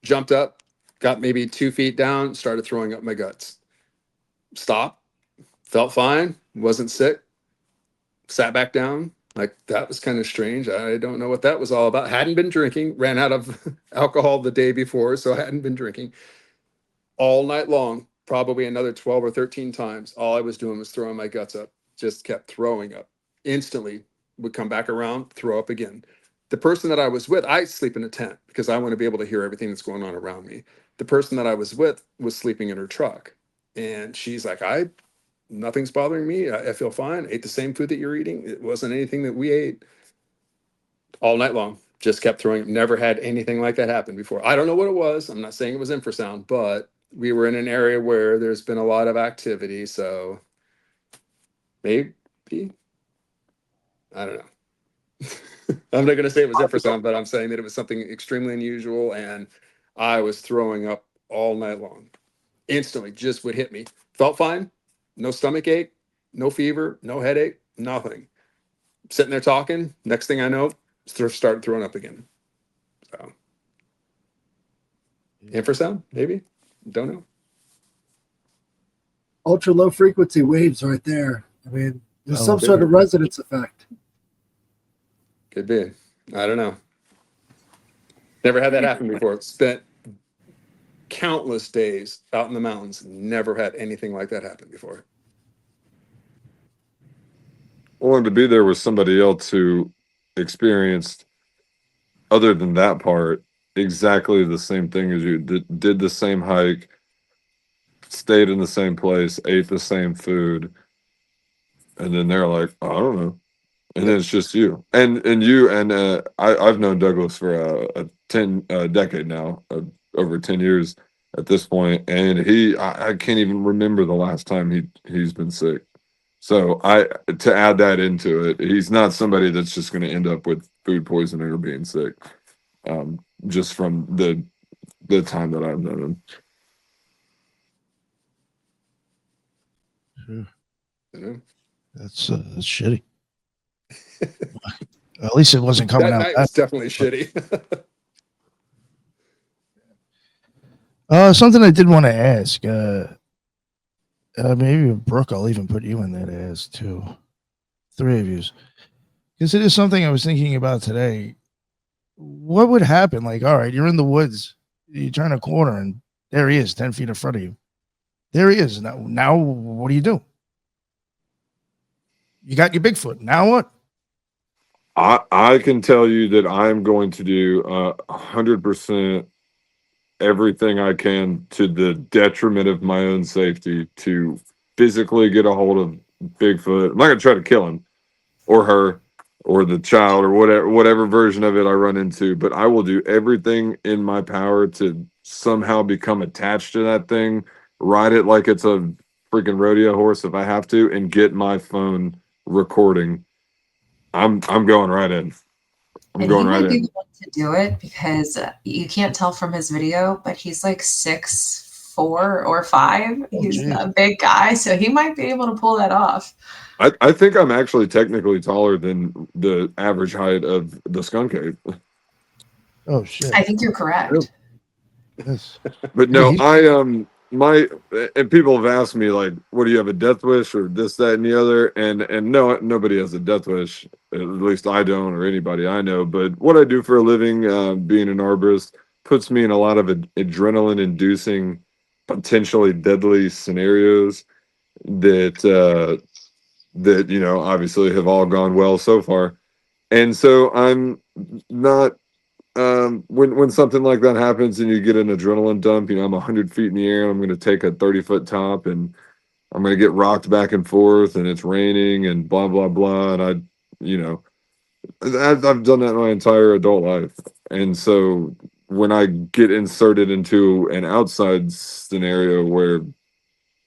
Jumped up, got maybe 2 feet down, started throwing up my guts. Stopped, felt fine, wasn't sick, sat back down. Like, that was kind of strange. I don't know what that was all about. Hadn't been drinking, ran out of alcohol the day before, so I hadn't been drinking. All night long, probably another 12 or 13 times, all I was doing was throwing my guts up. Just kept throwing up. Instantly would come back around, throw up again. The person that I was with, I sleep in a tent because I want to be able to hear everything that's going on around me. The person that I was with was sleeping in her truck. And she's like, nothing's bothering me. I feel fine. Ate the same food that you're eating. It wasn't anything that we ate. All night long, just kept throwing. Never had anything like that happen before. I don't know what it was. I'm not saying it was infrasound, but we were in an area where there's been a lot of activity. So maybe, I don't know. I'm not going to say it was infrasound, but I'm saying that it was something extremely unusual. And I was throwing up all night long. Instantly just would hit me. Felt fine. No stomach ache, no fever, no headache, nothing. Sitting there talking. Next thing I know, started throwing up again. So, infrasound, maybe? Don't know. Ultra low frequency waves right there. I mean, there's some sort of resonance effect. Could be. I don't know. Never had that happen before. Spent countless days out in the mountains. Never had anything like that happen before. Well, and to be there with somebody else who experienced, other than that part, exactly the same thing as you, did the same hike, stayed in the same place, ate the same food, and then they're like, I don't know. And then it's just you. And I've known Douglas for a decade now, over 10 years at this point, and I can't even remember the last time he's been sick. So to add that into it, he's not somebody that's just going to end up with food poisoning or being sick, just from the time that I've known Sure. Yeah. That's shitty. At least it wasn't coming That out. night was definitely shitty. Something I did want to ask. Maybe Brooke, I'll even put you in that as too. 3 of you, because it is something I was thinking about today. What would happen? Like, all right, you're in the woods You turn a corner and there he is, 10 feet in front of you. There he is. Now what do you do? You got your Bigfoot. Now what? I can tell you that I'm going to do 100% everything I can to the detriment of my own safety to physically get a hold of Bigfoot. I'm not going to try to kill him or her or the child or whatever version of it I run into, but I will do everything in my power to somehow become attached to that thing, ride it like it's a freaking rodeo horse if I have to, and get my phone recording. I'm going right in. I'm And going he right might be in. the one to do it because you can't tell from his video, but he's like 6'4" or 5. He's geez. a big guy, so he might be able to pull that off. I think I'm actually technically taller than the average height of the skunk ape. Oh shit. I think you're correct. Yes. But no, Yeah, and people have asked me like, what do you have, a death wish or this, that, and the other? And no, nobody has a death wish. At least I don't, or anybody I know. But what I do for a living, being an arborist, puts me in a lot of adrenaline inducing, potentially deadly scenarios that obviously have all gone well so far. And so I'm not when something like that happens and you get an adrenaline dump, I'm 100 feet in the air and I'm going to take a 30-foot top and I'm going to get rocked back and forth and it's raining and blah blah blah, and I've done that my entire adult life. And so when I get inserted into an outside scenario where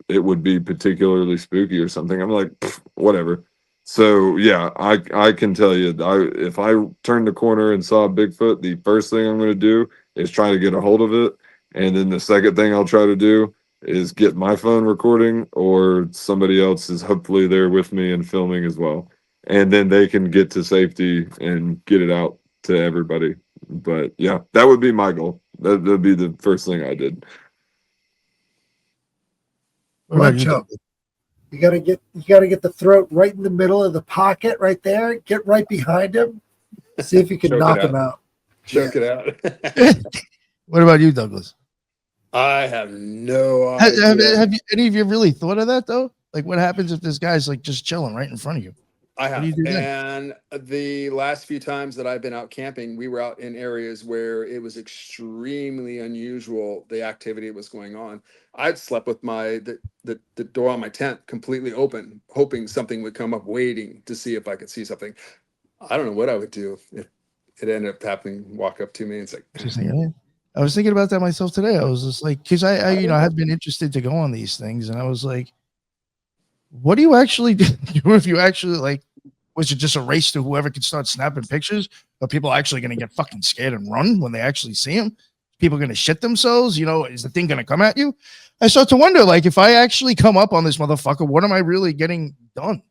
it would be particularly spooky or something, I'm like, whatever. So yeah, I can tell you, if I turned the corner and saw Bigfoot, the first thing I'm going to do is try to get a hold of it, and then the second thing I'll try to do is get my phone recording, or somebody else is hopefully there with me and filming as well, and then they can get to safety and get it out to everybody. But yeah, that would be my goal. That'd be the first thing I did. What about Blood you, choke. Douglas? You gotta get the throat right in the middle of the pocket right there. Get right behind him. See if you can Choke it knock out. him out. Choke it out. What about you, Douglas? I have no Have idea. any of you really thought of that though? Like, what happens if this guy's like just chilling right in front of you? I What do have. you do then? And the last few times that I've been out camping, we were out in areas where it was extremely unusual, the activity that was going on. I'd slept with the door on my tent completely open, hoping something would come up, waiting to see if I could see something. I don't know what I would do if it ended up happening, walk up to me and it's like, I was thinking about that myself today. I was just like, because I have been interested to go on these things, and I was like, what do you actually do if you actually like? Was it just a race to whoever could start snapping pictures? Are people actually going to get fucking scared and run when they actually see him? People going to shit themselves? Is the thing going to come at you? I start to wonder, like, if I actually come up on this motherfucker, what am I really getting done?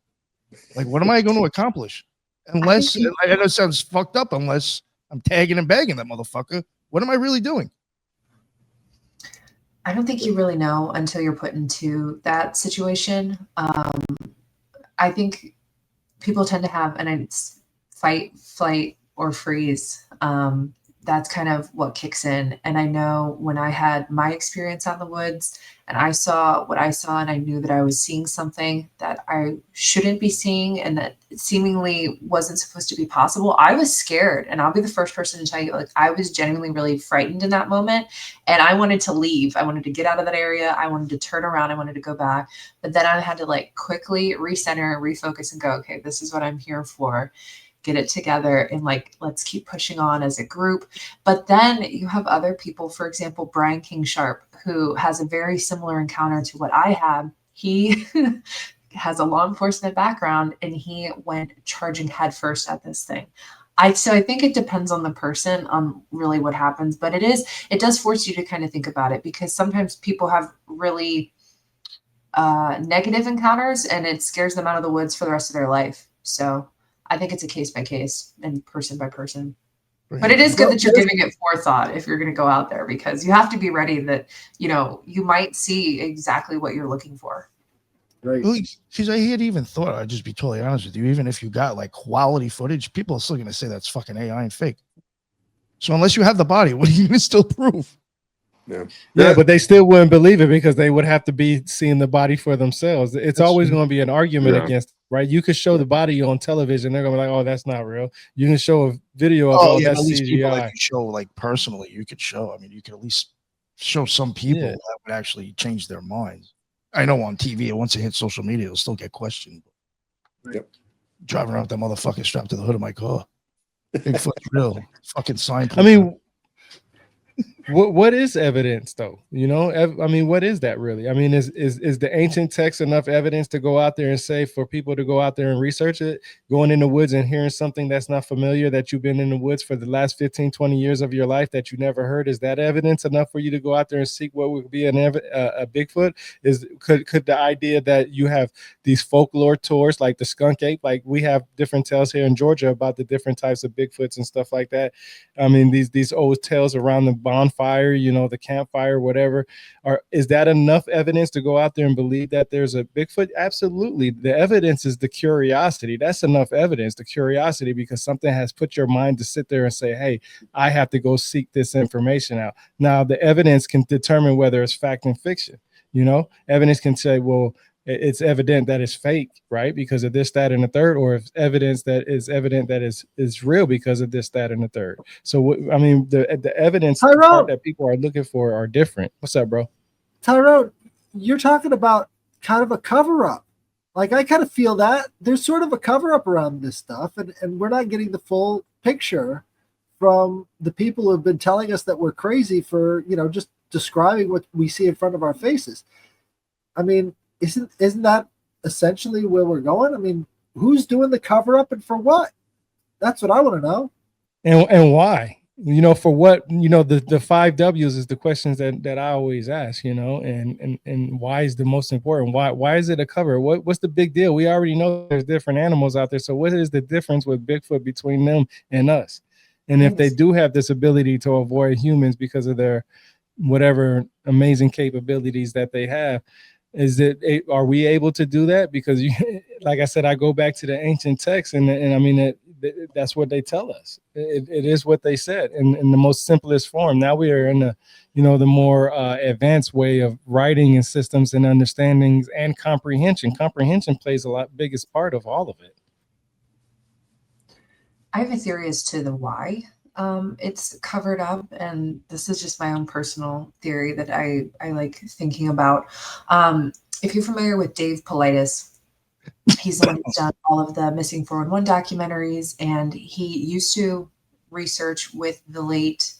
Like, what am I going to accomplish? Unless, I know it sounds fucked up, unless I'm tagging and bagging that motherfucker. What am I really doing? I don't think you really know until you're put into that situation. I think people tend to have it's fight, flight, or freeze. That's kind of what kicks in. And I know when I had my experience out in the woods and I saw what I saw, and I knew that I was seeing something that I shouldn't be seeing and that seemingly wasn't supposed to be possible, I was scared. And I'll be the first person to tell you, like, I was genuinely really frightened in that moment. And I wanted to leave. I wanted to get out of that area. I wanted to turn around. I wanted to go back. But then I had to like quickly recenter, refocus, and go, okay, this is what I'm here for. Get it together and like, let's keep pushing on as a group. But then you have other people, for example, Brian King Sharp, who has a very similar encounter to what I had. He has a law enforcement background and he went charging headfirst at this thing. So I think it depends on the person, on really what happens, but it does force you to kind of think about it, because sometimes people have really negative encounters and it scares them out of the woods for the rest of their life. So I think it's a case by case and person by person. But it is good that you're giving it forethought if you're going to go out there, because you have to be ready that, you might see exactly what you're looking for. Right. Because I had even thought, I'd just be totally honest with you, even if you got like quality footage, people are still going to say that's fucking AI and fake. So unless you have the body, what are you going to still prove? Yeah. Yeah, but they still wouldn't believe it because they would have to be seeing the body for themselves. It's That's always true. going to be an argument Yeah. against, right? You could show the body on television, they're going to be like, "Oh, that's not real." You can show a video of, Oh "Oh, yeah, at that's least people that CGI." you show like personally, you could show. I mean, you could at least show some people Yeah. that would actually change their minds. I know on TV, once it hits social media, it'll still get questioned. Yep. Driving around with that motherfucker strapped to the hood of my car. Bigfoot's real. Fucking sign. I mean, what is evidence though? You know, I mean, what is that really? I mean, is the ancient text enough evidence to go out there and say for people to go out there and research it, going in the woods and hearing something that's not familiar that you've been in the woods for the last 15, 20 years of your life that you never heard? Is that evidence enough for you to go out there and seek what would be a Bigfoot? Could the idea that you have these folklore tours like the skunk ape, like we have different tales here in Georgia about the different types of Bigfoots and stuff like that. I mean, these old tales around the bonfire, you know, the campfire, whatever. Is that enough evidence to go out there and believe that there's a Bigfoot? Absolutely. The evidence is the curiosity. That's enough evidence, the curiosity, because something has put your mind to sit there and say, hey, I have to go seek this information out. Now, the evidence can determine whether it's fact and fiction. You know, evidence can say, well, it's evident that it's fake, right? Because of this, that, and the third, or if evidence that is evident that is real because of this, that, and the third. So, I mean, the evidence part that people are looking for are different. What's up, bro? Tyrone, you're talking about kind of a cover-up. Like, I kind of feel that there's sort of a cover-up around this stuff, and we're not getting the full picture from the people who have been telling us that we're crazy for, you know, just describing what we see in front of our faces. I mean, isn't that essentially where we're going? I mean, who's doing the cover up and for what? That's what I want to know. And why? You know, for what? You know, the 5 W's is the questions that I always ask, you know, and why is the most important? Why is it a cover? What's the big deal? We already know there's different animals out there. So what is the difference with Bigfoot between them and us? And if they do have this ability to avoid humans because of their whatever amazing capabilities that they have, are we able to do that? Because like I said, I go back to the ancient text, and I mean that's what they tell us. It is what they said in the most simplest form. Now we are in the, you know, the more advanced way of writing and systems and understandings and comprehension. Comprehension plays a biggest part of all of it. I have a theory as to the why it's covered up, and this is just my own personal theory that I like thinking about. If you're familiar with Dave Paulides, he's the one who's done all of the Missing 411 documentaries, and he used to research with the late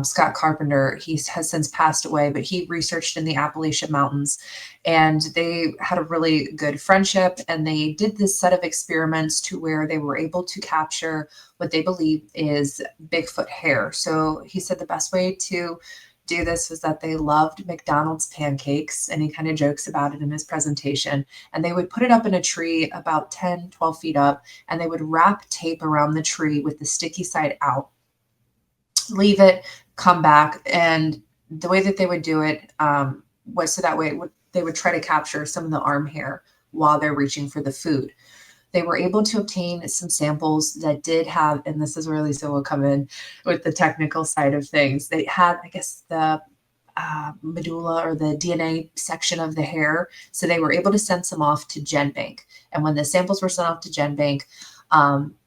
Scott Carpenter. He has since passed away, but he researched in the Appalachian Mountains, and they had a really good friendship, and they did this set of experiments to where they were able to capture what they believe is Bigfoot hair. So he said the best way to do this was that they loved McDonald's pancakes, and he kind of jokes about it in his presentation, and they would put it up in a tree about 10, 12 feet up, and they would wrap tape around the tree with the sticky side out, leave it, come back. And the way that they would do it was so that way they would try to capture some of the arm hair while they're reaching for the food. They were able to obtain some samples that did have, and this is where Lisa will come in with the technical side of things. They had, I guess, the medulla or the DNA section of the hair. So they were able to send some off to GenBank. And when the samples were sent off to GenBank,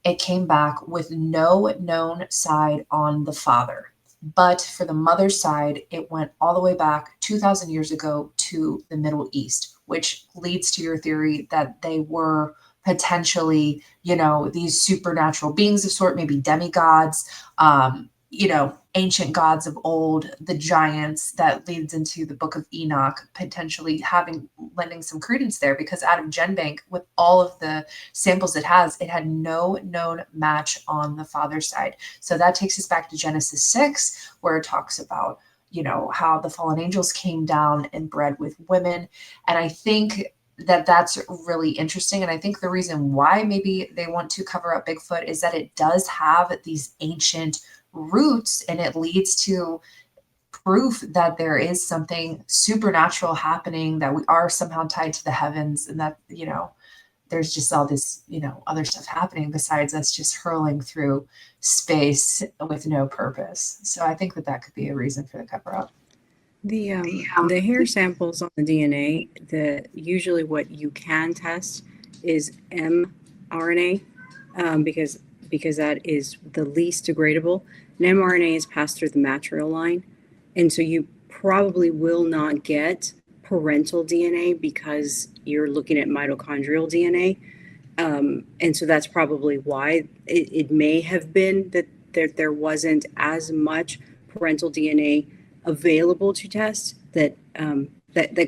it came back with no known side on the father. But for the mother's side, it went all the way back 2,000 years ago to the Middle East, which leads to your theory that they were potentially, you know, these supernatural beings of sort, maybe demigods, you know, ancient gods of old, the giants. That leads into the Book of Enoch, potentially lending some credence there, because out of GenBank, with all of the samples it had no known match on the father's side. So that takes us back to Genesis 6, where it talks about, you know, how the fallen angels came down and bred with women. And I think that that's really interesting. And I think the reason why maybe they want to cover up Bigfoot is that it does have these ancient roots, and it leads to proof that there is something supernatural happening, that we are somehow tied to the heavens, and that, you know, there's just all this, you know, other stuff happening besides us just hurling through space with no purpose. So I think that could be a reason for the cover up. The hair samples on the DNA, usually what you can test is mRNA, because that is the least degradable. And mRNA is passed through the material line, and so you probably will not get parental DNA because you're looking at mitochondrial DNA. And so that's probably why it may have been that there wasn't as much parental DNA available to test. That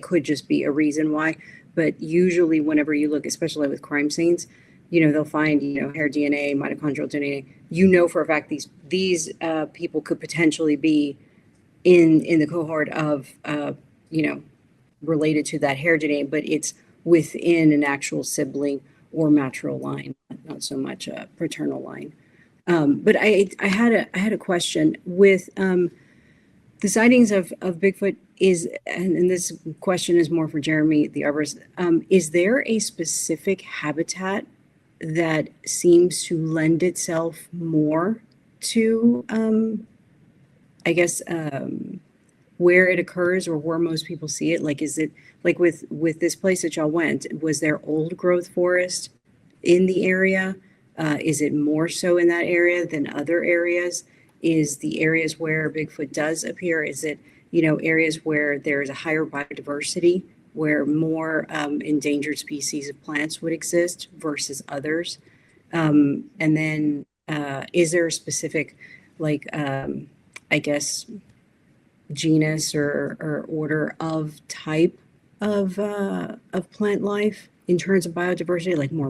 could just be a reason why. But usually, whenever you look, especially with crime scenes, they'll find hair DNA, mitochondrial DNA. For a fact these people could potentially be in the cohort of related to that hair DNA, but it's within an actual sibling or maternal line, not so much a paternal line. But I had a question with the sightings of Bigfoot and this question is more for Jeremy, the arborist. Is there a specific habitat that seems to lend itself more to, where it occurs or where most people see it? Like, is it like with this place that y'all went, was there old growth forest in the area? Is it more so in that area than other areas? Is the areas where Bigfoot does appear, is it, areas where there's a higher biodiversity, where more endangered species of plants would exist versus others? And then is there a specific, genus or order of type of plant life in terms of biodiversity, like more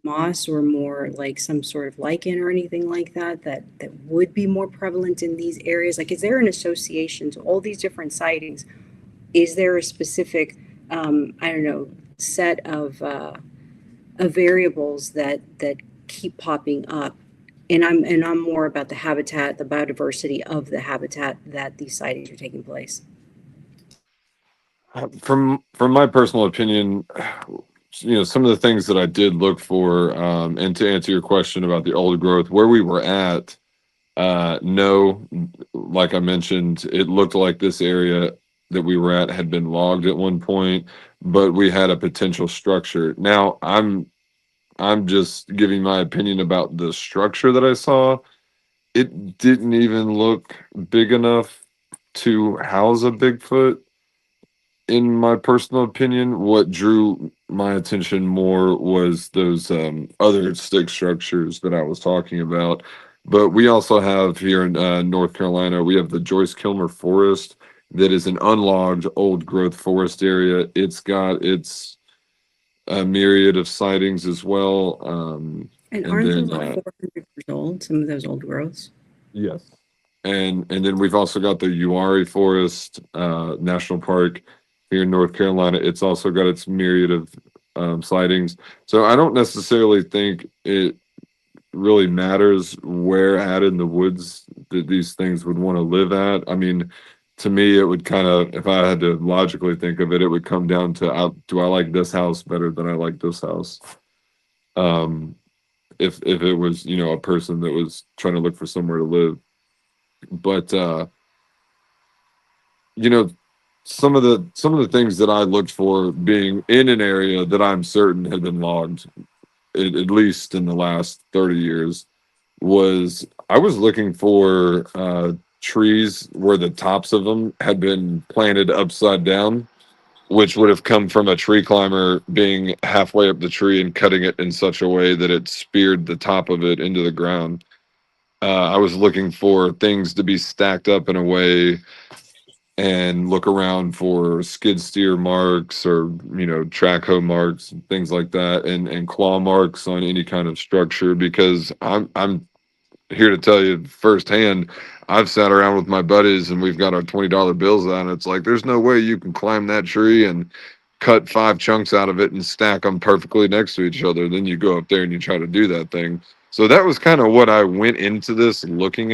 moss or more like some sort of lichen or anything like that would be more prevalent in these areas? Like, is there an association to all these different sightings? Is there a specific set of variables that keep popping up? And I'm more about the habitat, the biodiversity of the habitat that these sightings are taking place. From my personal opinion, some of the things that I did look for, and to answer your question about the old growth, where we were at, no, like I mentioned, it looked like this area that we were at had been logged at one point, but we had a potential structure. Now, I'm just giving my opinion about the structure that I saw. It didn't even look big enough to house a Bigfoot. In my personal opinion, what drew my attention more was those other stick structures that I was talking about. But we also have here in North Carolina, we have the Joyce Kilmer Forest that is an unlogged old growth forest area. It's got a myriad of sightings as well. And aren't they like 400 years old, some of those old growths? Yes. And then we've also got the Uwharrie Forest National Park here in North Carolina. It's also got its myriad of sightings. So I don't necessarily think it really matters where at in the woods that these things would want to live at. I mean, to me, it would kind of, if I had to logically think of it, it would come down to, do I like this house better than I like this house? If it was, a person that was trying to look for somewhere to live. But, some of the things that I looked for being in an area that I'm certain had been logged, at least in the last 30 years, was I was looking for trees where the tops of them had been planted upside down, which would have come from a tree climber being halfway up the tree and cutting it in such a way that it speared the top of it into the ground. I was looking for things to be stacked up in a way and look around for skid steer marks or, track hoe marks, things like that, and claw marks on any kind of structure, because I'm here to tell you firsthand, I've sat around with my buddies and we've got our $20 bills out, and it's like, there's no way you can climb that tree and cut 5 chunks out of it and stack them perfectly next to each other. Then you go up there and you try to do that thing. So that was kind of what I went into this looking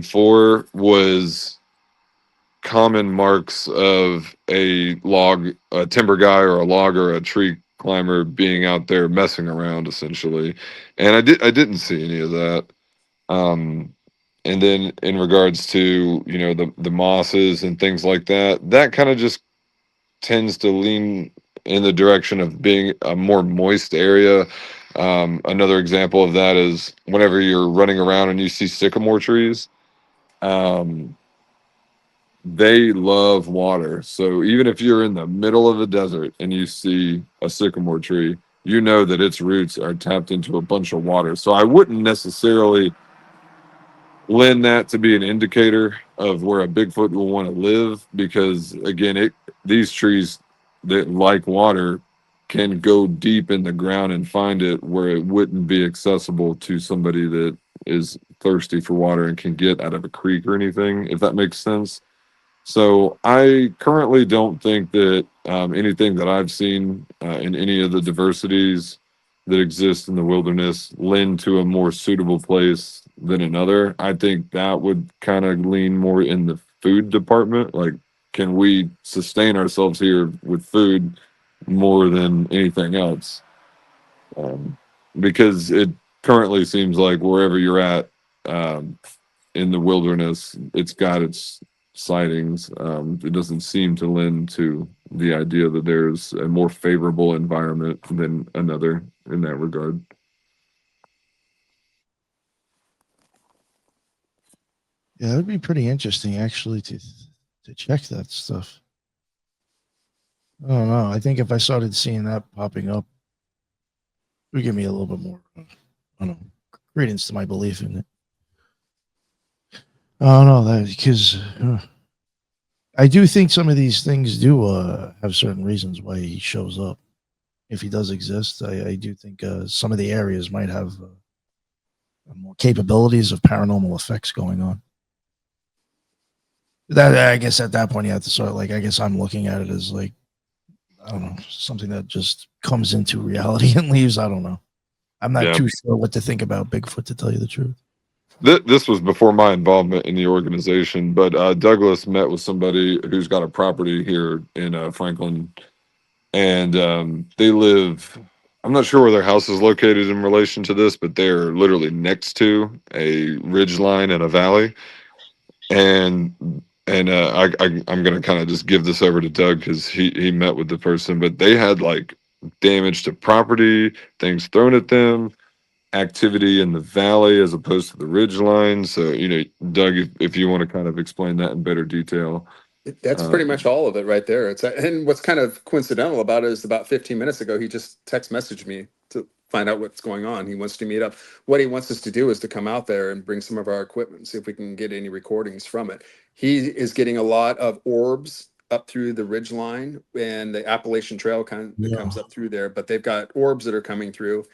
for, was common marks of a timber guy or a logger, a tree climber being out there messing around, essentially. And I didn't see any of that. And And then in regards to, you know, the mosses and things like that, that kind of just tends to lean in the direction of being a more moist area. Another example of that is whenever you're running around and you see sycamore trees, they love water. So even if you're in the middle of the desert and you see a sycamore tree, you know that its roots are tapped into a bunch of water. So I wouldn't necessarily lend that to be an indicator of where a Bigfoot will want to live, because again, these trees that like water can go deep in the ground and find it where it wouldn't be accessible to somebody that is thirsty for water and can get out of a creek or anything, if that makes sense. So I currently don't think that anything that I've seen in any of the diversities that exist in the wilderness lend to a more suitable place than another. I think that would kind of lean more in the food department. Like, can we sustain ourselves here with food more than anything else? Because it currently seems like wherever you're at in the wilderness, it's got its sightings. It doesn't seem to lend to the idea that there's a more favorable environment than another in that regard. Yeah, it would be pretty interesting actually to check that stuff. I don't know. I think if I started seeing that popping up, it would give me a little bit more, I don't know, credence to my belief in it. I don't know that because I do think some of these things do have certain reasons why he shows up. If he does exist, I do think some of the areas might have more capabilities of paranormal effects going on. That, I guess at that point you have to sort of like, I guess I'm looking at it as like, I don't know, something that just comes into reality and leaves. I don't know. I'm not too sure what to think about Bigfoot, to tell you the truth. This was before my involvement in the organization, but Douglas met with somebody who's got a property here in Franklin, and they live, I'm not sure where their house is located in relation to this, but they're literally next to a ridge line and a valley. And I'm going to kind of just give this over to Doug because he met with the person, but they had like damage to property, things thrown at them, activity in the valley as opposed to the ridge line. So, you know, Doug, if you want to kind of explain that in better detail. That's pretty much all of it right there. And what's kind of coincidental about it is about 15 minutes ago, he just text messaged me to find out what's going on. He wants to meet up. What he wants us to do is to come out there and bring some of our equipment, see if we can get any recordings from it. He is getting a lot of orbs up through the ridge line, and the Appalachian Trail comes up through there, but they've got orbs that are coming through.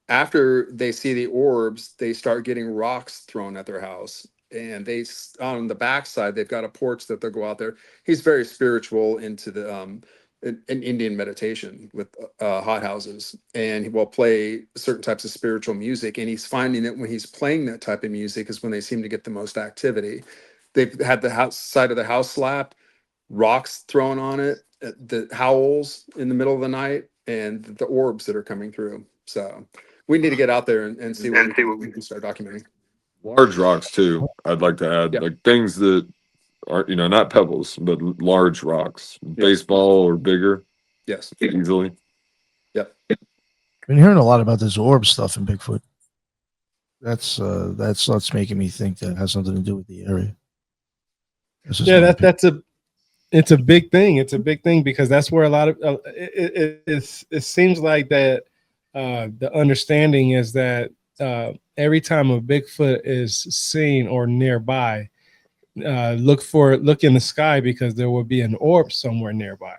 After they see the orbs, they start getting rocks thrown at their house. And they, on the backside, they've got a porch that they'll go out there. He's very spiritual into the an Indian meditation with hot houses, and he will play certain types of spiritual music. And he's finding that when he's playing that type of music is when they seem to get the most activity. They've had the house side of the house slapped, rocks thrown on it, the howls in the middle of the night, and the orbs that are coming through. So we need to get out there and see what we can start documenting. Large rocks too, I'd like to add, like things that are, you know, not pebbles, but large rocks, baseball or bigger. Yes. Easily. Yep. Been hearing a lot about this orb stuff in Bigfoot. That's what's making me think that it has something to do with the area. Yeah, it's a big thing. It's a big thing because that's where a lot of it seems like that the understanding is that every time a Bigfoot is seen or nearby, look in the sky because there will be an orb somewhere nearby.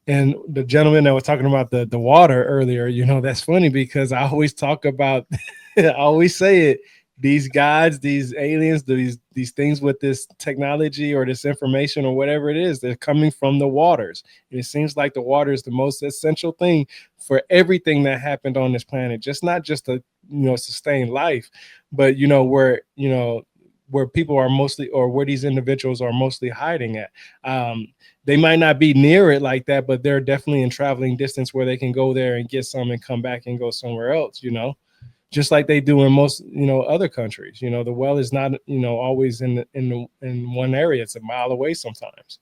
And the gentleman that was talking about the water earlier, you know, that's funny because I always talk about, I always say it, these gods, these aliens, these things with this technology or this information or whatever it is, they're coming from the waters. And it seems like the water is the most essential thing for everything that happened on this planet, just not just to, you know, sustain life, but, you know, where people are mostly, or where these individuals are mostly hiding at. They might not be near it like that, but they're definitely in traveling distance where they can go there and get some and come back and go somewhere else, you know? just like they do in most, other countries. The well is not, always in one area. It's a mile away sometimes.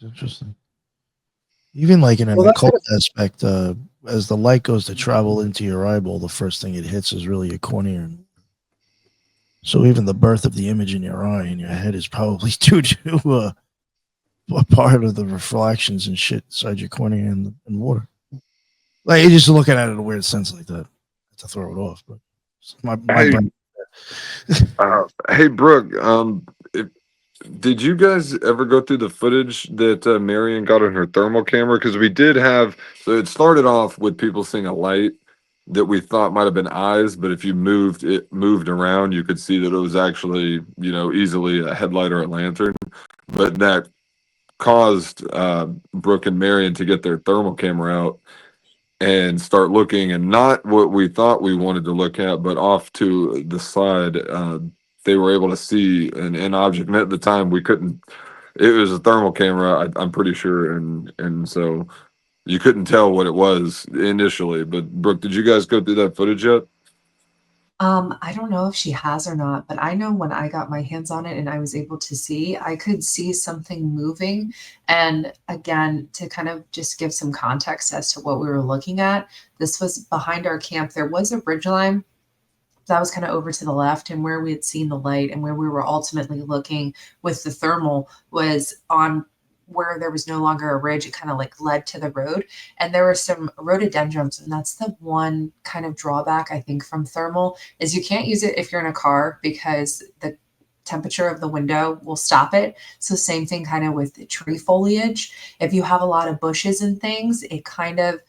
Interesting. Even like in an Well, that's occult aspect, as the light goes to travel into your eyeball, the first thing it hits is really your cornea. So even the birth of the image in your eye and your head is probably due to a part of the reflections and shit inside your cornea and water. Like you just looking at it in a weird sense like that to throw it off. But my Hey, brain. hey, Brooke. Did you guys ever go through the footage that Marion got on her thermal camera? Because we did have. So it started off with people seeing a light that we thought might have been eyes, but if you moved around, you could see that it was actually, easily a headlight or a lantern. But that caused Brooke and Marion to get their thermal camera out and start looking, and not what we thought we wanted to look at, but off to the side. They were able to see an object, and at the time we couldn't. It was a thermal camera, I'm pretty sure, and so you couldn't tell what it was initially. But Brooke, did you guys go through that footage yet? I don't know if she has or not, but I know when I got my hands on it and I was able to see, I could see something moving. And again, to kind of just give some context as to what we were looking at, this was behind our camp. There was a ridgeline that was kind of over to the left, and where we had seen the light and where we were ultimately looking with the thermal was on where there was no longer a ridge. It kind of like led to the road, and there were some rhododendrons, and that's the one kind of drawback I think from thermal is you can't use it if you're in a car because the temperature of the window will stop it. So same thing kind of with the tree foliage. If you have a lot of bushes and things, it kind of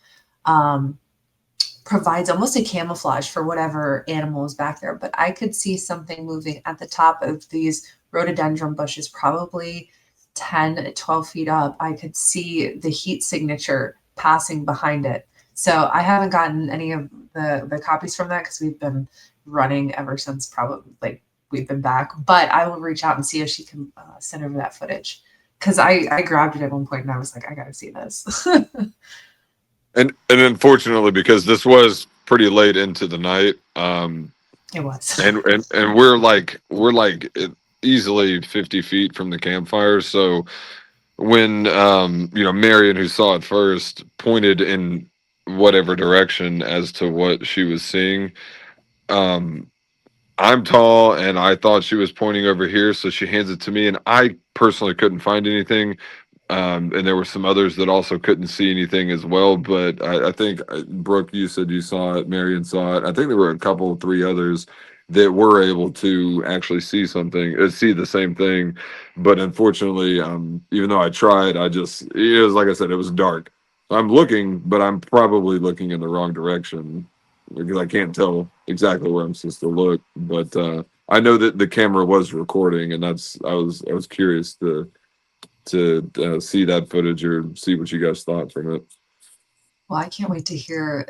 provides almost a camouflage for whatever animal is back there. But I could see something moving at the top of these rhododendron bushes, probably 10, 12 feet up. I could see the heat signature passing behind it. So I haven't gotten any of the copies from that because we've been running ever since probably like we've been back. But I will reach out and see if she can send over that footage. Because I grabbed it at one point and I was like, I got to see this. And unfortunately, because this was pretty late into the night, It was. and we're like easily 50 feet from the campfire. So when Marion, who saw it first, pointed in whatever direction as to what she was seeing, I'm tall and I thought she was pointing over here, so she hands it to me, and I personally couldn't find anything. And there were some others that also couldn't see anything as well. But I think, Brooke, you said you saw it. Marion saw it. I think there were a couple, 3 others that were able to actually see the same thing. But unfortunately, even though I tried, it was like I said, it was dark. I'm looking, but I'm probably looking in the wrong direction because I can't tell exactly where I'm supposed to look. But I know that the camera was recording, and I was curious to see that footage or see what you guys thought from it. Well, I can't wait to hear,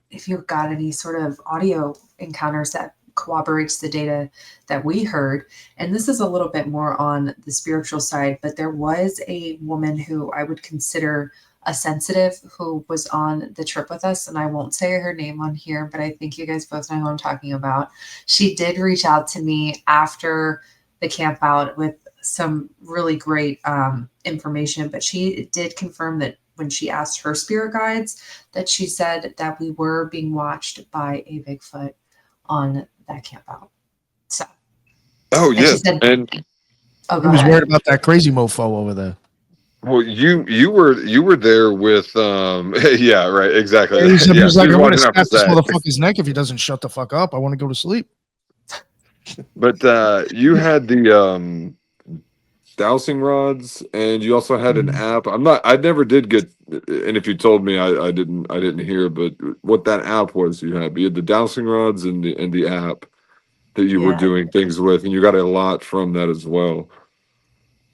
if you've got any sort of audio encounters that corroborates the data that we heard. And this is a little bit more on the spiritual side, but there was a woman who I would consider a sensitive who was on the trip with us. And I won't say her name on here, but I think you guys both know who I'm talking about. She did reach out to me after the camp out with some really great information, but she did confirm that when she asked her spirit guides, that she said that we were being watched by a Bigfoot on that camp out. So, oh yes, said, and oh, I was worried about that crazy mofo over there. Well, you were there with yeah, right, exactly. He was, yeah, was like, he I want to walking out snap this for that. motherfucker's neck if he doesn't shut the fuck up. I want to go to sleep. But you had the dowsing rods, and you also had an app. I never did get, and if you told me, I didn't hear, but what that app was you had the dowsing rods and the app that you were doing things with, and you got a lot from that as well.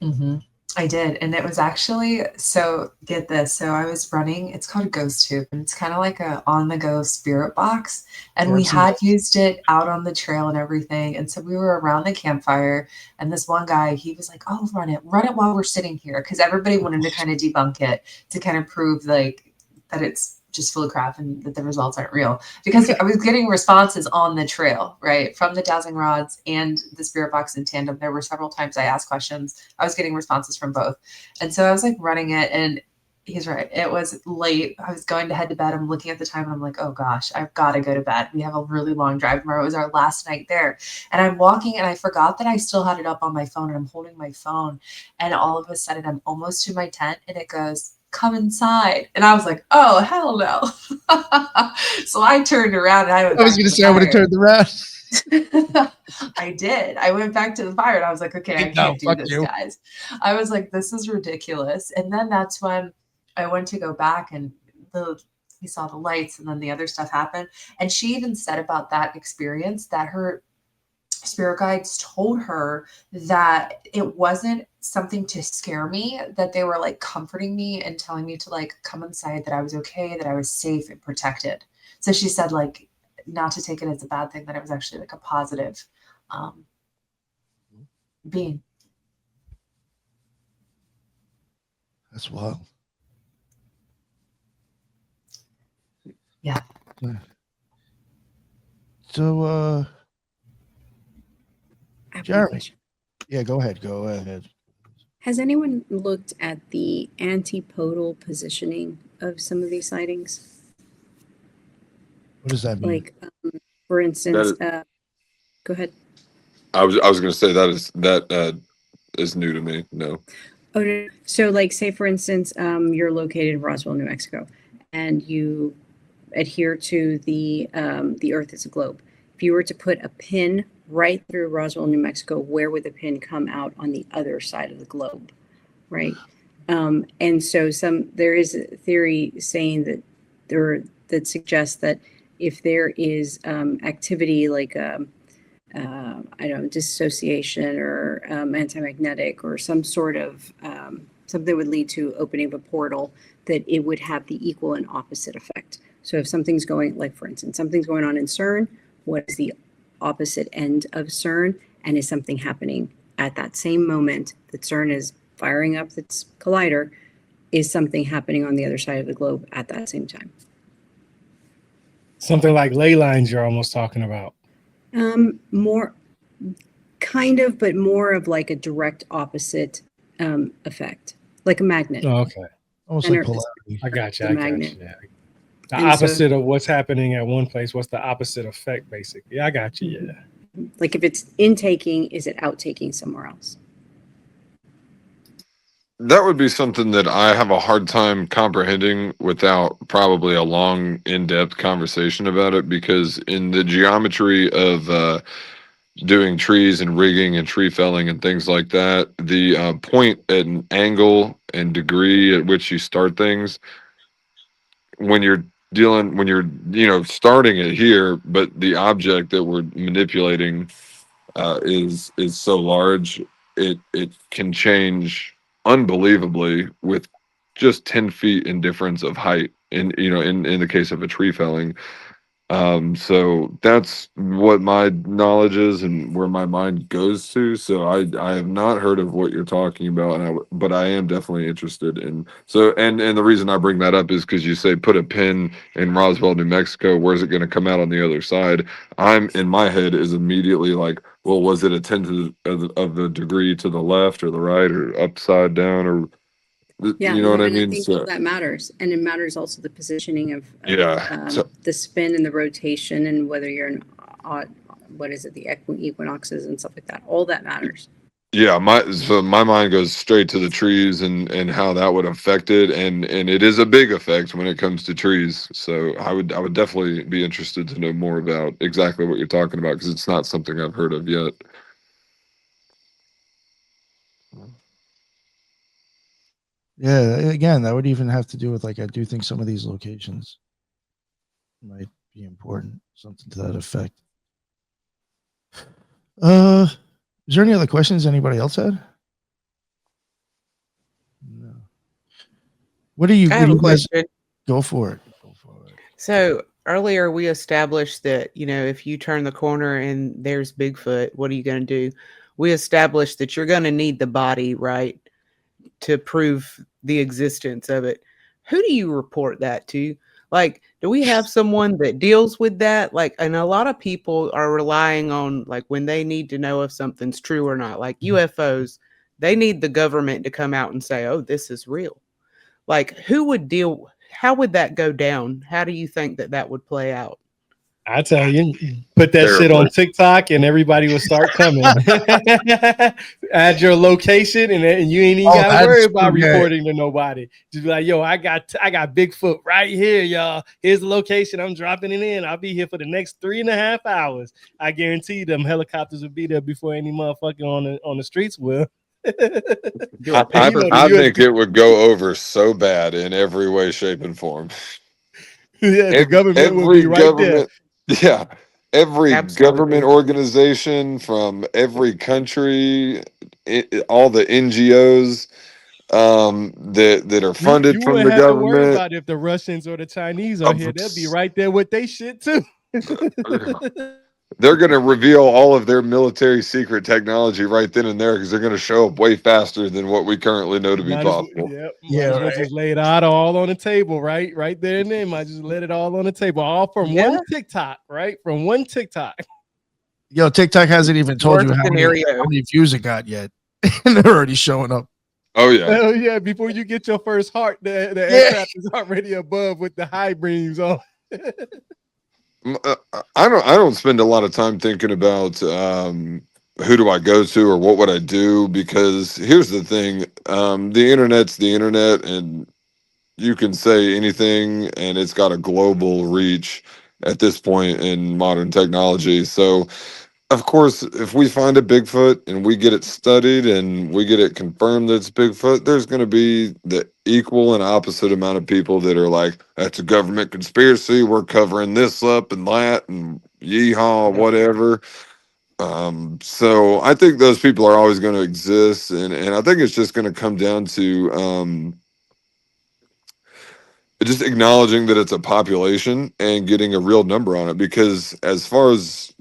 Mm-hmm. I did. And it was actually, so get this. So I was running, it's called a ghost tube, and it's kind of like a on the go spirit box. And Yeah, we I've seen had used it out on the trail and everything. And so we were around the campfire, and this one guy, he was like, "Oh, run it while we're sitting here." Cause everybody wanted to kind of debunk it to kind of prove like that it's just full of crap and that the results aren't real. Because I was getting responses on the trail, right? From the dowsing rods and the spirit box in tandem. There were several times I asked questions. I was getting responses from both. And so I was like running it, and he's right. It was late. I was going to head to bed. I'm looking at the time and I'm like, oh gosh, I've got to go to bed. We have a really long drive tomorrow. It was our last night there. And I'm walking and I forgot that I still had it up on my phone, and I'm holding my phone. And all of a sudden I'm almost to my tent and it goes, "Come inside." And I was like, oh, hell no. So I turned around and I went I was back going to to say I would have the turned around. fire. I did. I went back to the fire and I was like, okay, I No, can't do fuck this, you. guys. I was like, this is ridiculous. And then that's when I went to go back, and we saw the lights, and then the other stuff happened. And she even said about that experience that her spirit guides told her that it wasn't something to scare me, that they were like comforting me and telling me to like come inside, that I was okay, that I was safe and protected. So she said like not to take it as a bad thing, that it was actually like a positive being. That's wild. Yeah. So, I have one Jeremy. question. Yeah, go ahead. Go ahead. Has anyone looked at the antipodal positioning of some of these sightings? What does that mean? Like, for instance, go ahead. I was going to say that is new to me. No. Oh, no. So like, say for instance, you're located in Roswell, New Mexico, and you adhere to the Earth as a globe. If you were to put a pin right through Roswell, New Mexico, where would the pin come out on the other side of the globe, right? And so there is a theory saying that suggests that if there is activity like I don't know, dissociation or anti-magnetic or some sort of something that would lead to opening of a portal, that it would have the equal and opposite effect. So if something's going, like for instance, something's going on in CERN, what is the opposite end of CERN? And is something happening at that same moment that CERN is firing up its collider? Is something happening on the other side of the globe at that same time? Something like ley lines you're almost talking about. More kind of, but more of like a direct opposite effect, like a magnet. Oh, okay. Almost Center- like polarity. I got you. The I got magnet. you. Yeah. The And so- opposite of what's happening at one place. What's the opposite effect, basically? Yeah, I got you. Yeah. Like if it's intaking, is it outtaking somewhere else? That would be something that I have a hard time comprehending without probably a long, in-depth conversation about it, because in the geometry of doing trees and rigging and tree felling and things like that, the point and angle and degree at which you start things, when you're starting it here, but the object that we're manipulating is so large, it can change unbelievably with just 10 feet in difference of height in the case of a tree felling. So that's what my knowledge is and where my mind goes to. So I have not heard of what you're talking about, but I am definitely interested in. So and the reason I bring that up is because you say put a pin in Roswell, New Mexico. Where's it going to come out on the other side? I'm in my head is immediately like, well, was it a tenth of the degree to the left or the right or upside down or Yeah, you know what I and mean? I think So that matters, and it matters also the positioning of yeah. So the spin and the rotation, and whether you're in odd, what is it, the equinoxes and stuff like that. All that matters. yeah, my mind goes straight to the trees and how that would affect it, and it is a big effect when it comes to trees. So I would definitely be interested to know more about exactly what you're talking about, because it's not something I've heard of yet. Yeah, again, that would even have to do with like I do think some of these locations might be important, something to that effect. Is there any other questions anybody else had? What do you? I What have do a you guys question. go for it? Go for it. So earlier we established that, if you turn the corner and there's Bigfoot, what are you going to do? We established that you're going to need the body, right, to prove the existence of it. Who do you report that to? Like, do we have someone that deals with that? Like, and a lot of people are relying on, like, when they need to know if something's true or not, like UFOs, they need the government to come out and say, oh, this is real. Like, how would that go down? How do you think that would play out? I tell you, put that shit on TikTok and everybody will start coming. Add your location and you ain't even gotta worry about reporting to nobody. Just be like, yo, I got Bigfoot right here, y'all. Here's the location. I'm dropping it in. I'll be here for the next 3.5 hours. I guarantee them helicopters will be there before any motherfucker on the streets will. I think it would go over so bad in every way, shape, and form. Yeah, the government will be right there. Yeah, every Absolutely. government organization from every country, all the NGOs that are funded from the have government. To worry about if the Russians or the Chinese are here. They'll be right there with they shit too. They're going to reveal all of their military secret technology right then and there because they're going to show up way faster than what we currently know to be possible. Just lay it out all on the table, right there and then. Might just let it all on the table, all from one TikTok, right? From one TikTok. Yo, TikTok hasn't even told you how many views it got yet, and they're already showing up. Oh yeah, hell yeah! Before you get your first heart, the aircraft is already above with the high beams on. I don't spend a lot of time thinking about who do I go to or what would I do, because here's the thing, the internet's the internet and you can say anything and it's got a global reach at this point in modern technology. So of course, if we find a Bigfoot and we get it studied and we get it confirmed that it's Bigfoot, there's going to be the equal and opposite amount of people that are like, that's a government conspiracy. We're covering this up and that and yeehaw, whatever. So I think those people are always going to exist. And I think it's just going to come down to just acknowledging that it's a population and getting a real number on it. Because as far as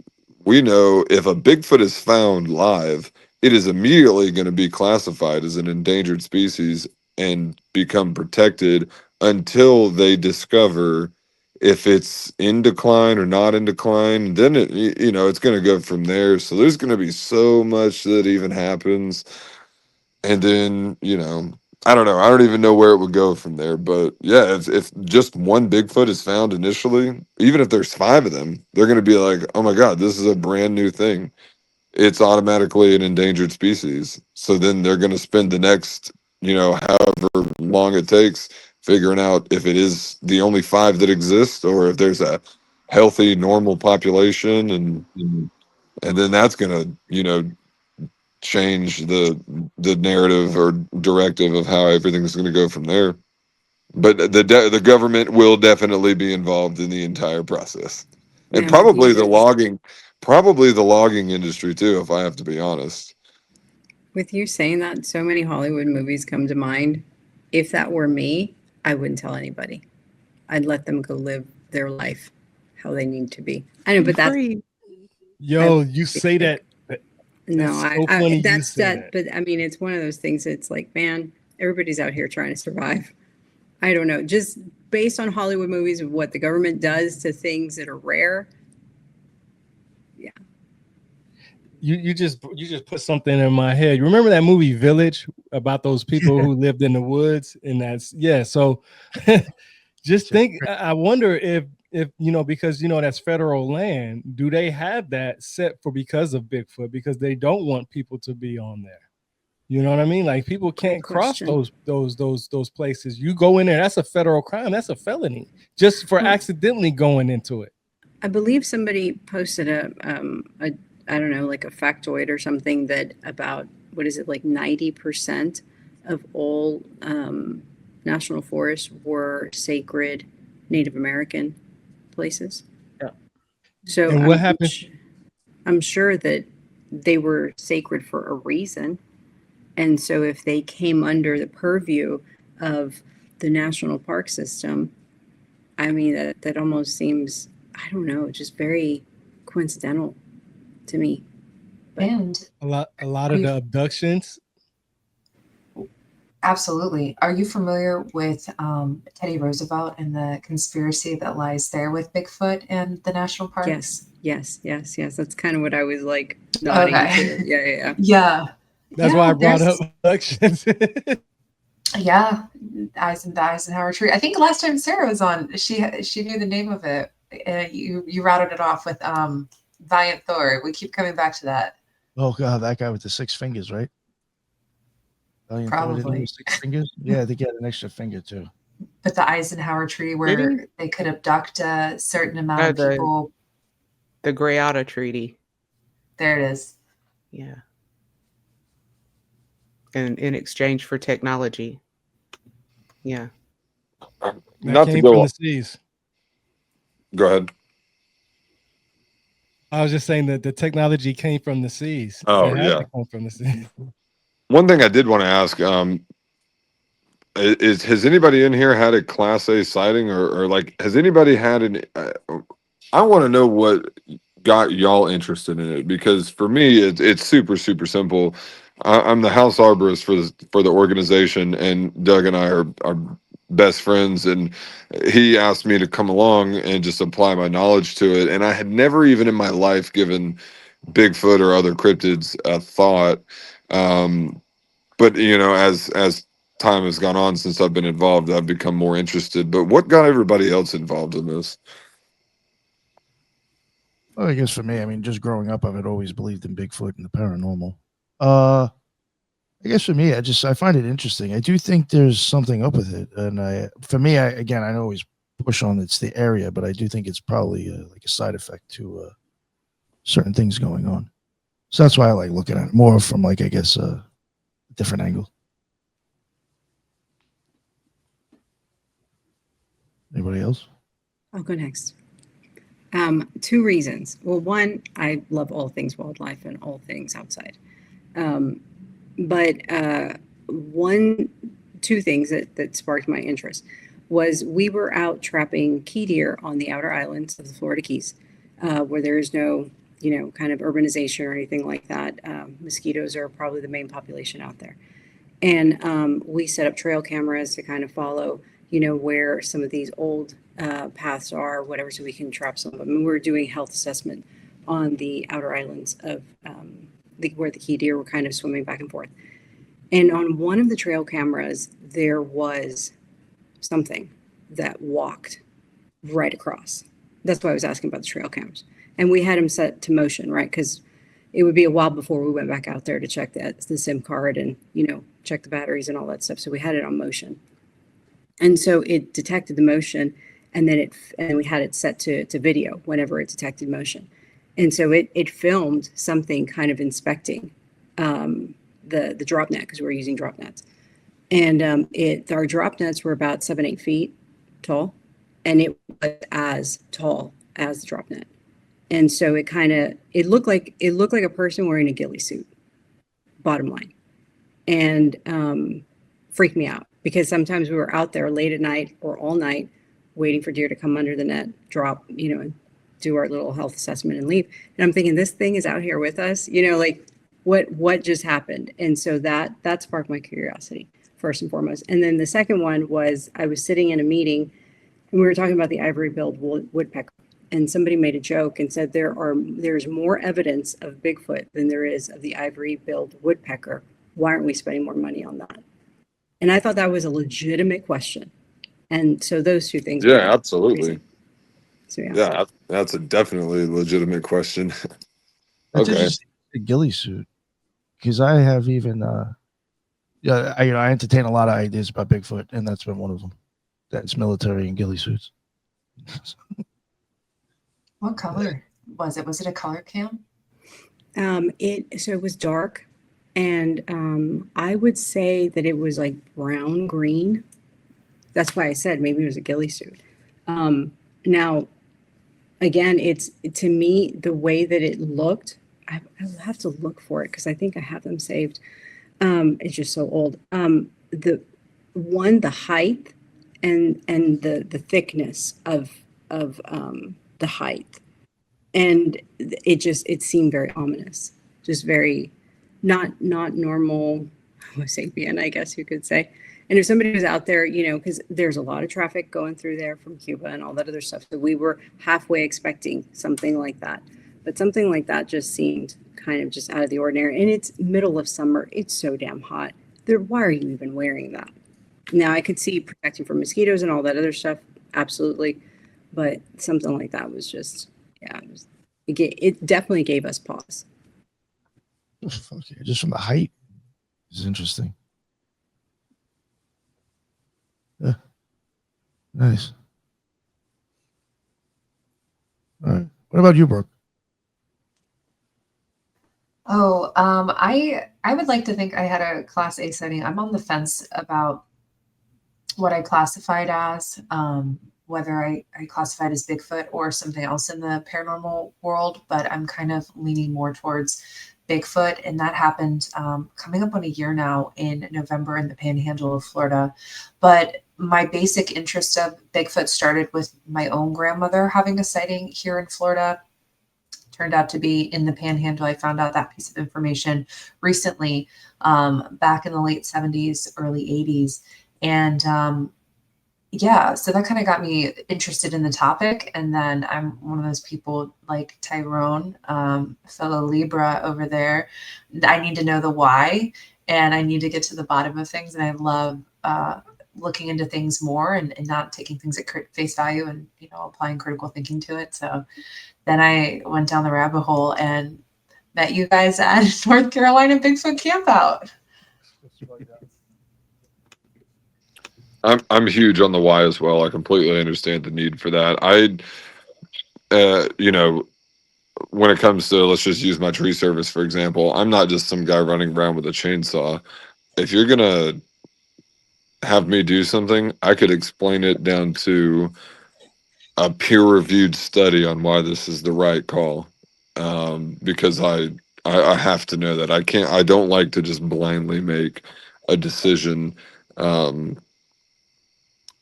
we know, if a Bigfoot is found live, it is immediately going to be classified as an endangered species and become protected until they discover if it's in decline or not in decline. Then it's going to go from there. So there's going to be so much that even happens. And then, I don't know. I don't even know where it would go from there. But yeah, if just one Bigfoot is found initially, even if there's 5 of them, they're going to be like, oh my God, this is a brand new thing. It's automatically an endangered species. So then they're going to spend the next, however long it takes figuring out if it is the only 5 that exist or if there's a healthy, normal population. And then that's going to, change the narrative or directive of how everything's going to go from there. But the government will definitely be involved in the entire process, and probably the logging industry too, if I have to be honest. With you saying that, so many Hollywood movies come to mind. If that were me, I wouldn't tell anybody. I'd let them go live their life how they need to be. I know, but that's you say that. No, that's that. But I mean, it's one of those things. It's like, man, everybody's out here trying to survive. I don't know. Just based on Hollywood movies of what the government does to things that are rare. Yeah. You just put something in my head. You remember that movie Village about those people who lived in the woods? And so just think. I wonder if because that's federal land, do they have that set for because of Bigfoot, because they don't want people to be on there? You know what I mean? Like, people can't cross those places. You go in there, that's a federal crime. That's a felony just for accidentally going into it. I believe somebody posted a I don't know, like a factoid or something that about, what is it, like 90% of all national forests were sacred Native American places. Yeah. So and what happened? I'm sure that they were sacred for a reason. And so if they came under the purview of the national park system, I mean, that almost seems, I don't know, just very coincidental to me. But And A lot of the abductions. absolutely. Are you familiar with Teddy Roosevelt and the conspiracy that lies there with Bigfoot and the national parks? yes. That's kind of what I was like nodding Okay. to. Yeah. Yeah. That's Yeah, why I brought there's- up abductions. Yeah, the Eisenhower tree. I think last time Sarah was on, she knew the name of it. You routed it off with Valiant Thor. We keep coming back to that. Oh god, that guy with the 6 fingers, right? Valiant Thor didn't Probably. have 6 fingers. Yeah, I think he had an extra finger too. But the Eisenhower tree, Did where they could abduct a certain amount of people. The Greada Treaty. There it is. Yeah. And in exchange for technology. Yeah. That Not to came go from on. the seas. Go ahead. I was just saying that the technology came from the seas. Oh, It had yeah. to come from the seas. One thing I did want to ask, has anybody in here had a Class A sighting, or like, has anybody had an? I want to know what got y'all interested in it, because for me, it's super simple. I'm the house arborist for the organization, and Doug and I are best friends, and he asked me to come along and just apply my knowledge to it, and I had never even in my life given Bigfoot or other cryptids a thought. But as time has gone on since I've been involved, I've become more interested. But what got everybody else involved in this? Well, I guess for me, I mean, just growing up, I've always believed in Bigfoot and the paranormal. I guess for me, I find it interesting. I do think there's something up with it, and for me, I always push on it's the area, but I do think it's probably like a side effect to certain things going on. So that's why I like looking at it more from like, I guess, a different angle. Anybody else? I'll go next. 2 reasons. Well, one, I love all things wildlife and all things outside. But 2 things that sparked my interest was we were out trapping key deer on the outer islands of the Florida Keys, where there is no, kind of urbanization or anything like that. Mosquitoes are probably the main population out there. And we set up trail cameras to kind of follow, where some of these old paths are, whatever, so we can trap some of them. And we're doing health assessment on the outer islands of where the key deer were kind of swimming back and forth. And on one of the trail cameras, there was something that walked right across. That's why I was asking about the trail cams. And we had them set to motion, right? Because it would be a while before we went back out there to check the SIM card and, check the batteries and all that stuff. So we had it on motion. And so it detected the motion, and then we had it set to video whenever it detected motion. And so it filmed something kind of inspecting the drop net, because we were using drop nets. And our drop nets were about 7-8 feet tall, and it was as tall as the drop net. And so it looked like a person wearing a ghillie suit, bottom line, and freaked me out, because sometimes we were out there late at night or all night waiting for deer to come under the net, drop, and do our little health assessment and leave. And I'm thinking, this thing is out here with us, like what just happened? And so that sparked my curiosity first and foremost. And then the second one was, I was sitting in a meeting and we were talking about the ivory-billed woodpecker. And somebody made a joke and said there's more evidence of Bigfoot than there is of the ivory-billed woodpecker. Why aren't we spending more money on that? And I thought that was a legitimate question. And so those 2 things. Yeah, absolutely. So, Yeah, that's a definitely legitimate question. That's Okay. interesting, the ghillie suit, because I have even I entertain a lot of ideas about Bigfoot, and that's been one of them. That's military and ghillie suits. What color was it? Was it a color cam? It was dark, and I would say that it was like brown green. That's why I said maybe it was a ghillie suit. Now, again, it's, to me, the way that it looked, I'll have to look for it because I think I have them saved. It's just so old. The height and the thickness of the height, and it seemed very ominous, just very not normal Homo sapien, I guess you could say. And if somebody was out there, you know, because there's a lot of traffic going through there from Cuba and all that other stuff, so we were halfway expecting something like that. But something like that just seemed kind of just out of the ordinary. And it's middle of summer. It's so damn hot. Why are you even wearing that? Now, I could see protecting from mosquitoes and all that other stuff, absolutely. But something like that was just, yeah, it definitely gave us pause. Okay, just from the height. It's interesting. Yeah. Nice. All right. What about you, Brooke? Oh, I would like to think I had a Class A sighting. I'm on the fence about what I classified as, whether I classified as Bigfoot or something else in the paranormal world, but I'm kind of leaning more towards Bigfoot, and that happened coming up on a year now in November in the Panhandle of Florida. But my basic interest of Bigfoot started with my own grandmother having a sighting here in Florida. Turned out to be in the Panhandle. I found out that piece of information recently, back in the late 70s, early 80s. And yeah, so that kind of got me interested in the topic. And then I'm one of those people like Tyrone, fellow Libra over there. I need to know the why, and I need to get to the bottom of things. And I love looking into things more and not taking things at face value and, you know, applying critical thinking to it. So then I went down the rabbit hole and met you guys at North Carolina Bigfoot Campout. I'm huge on the why as well. I completely understand the need for that. You know, when it comes to, let's just use my tree service, for example, I'm not just some guy running around with a chainsaw. If you're going to have me do something, I could explain it down to a peer-reviewed study on why this is the right call. Because I have to know that. I don't like to just blindly make a decision.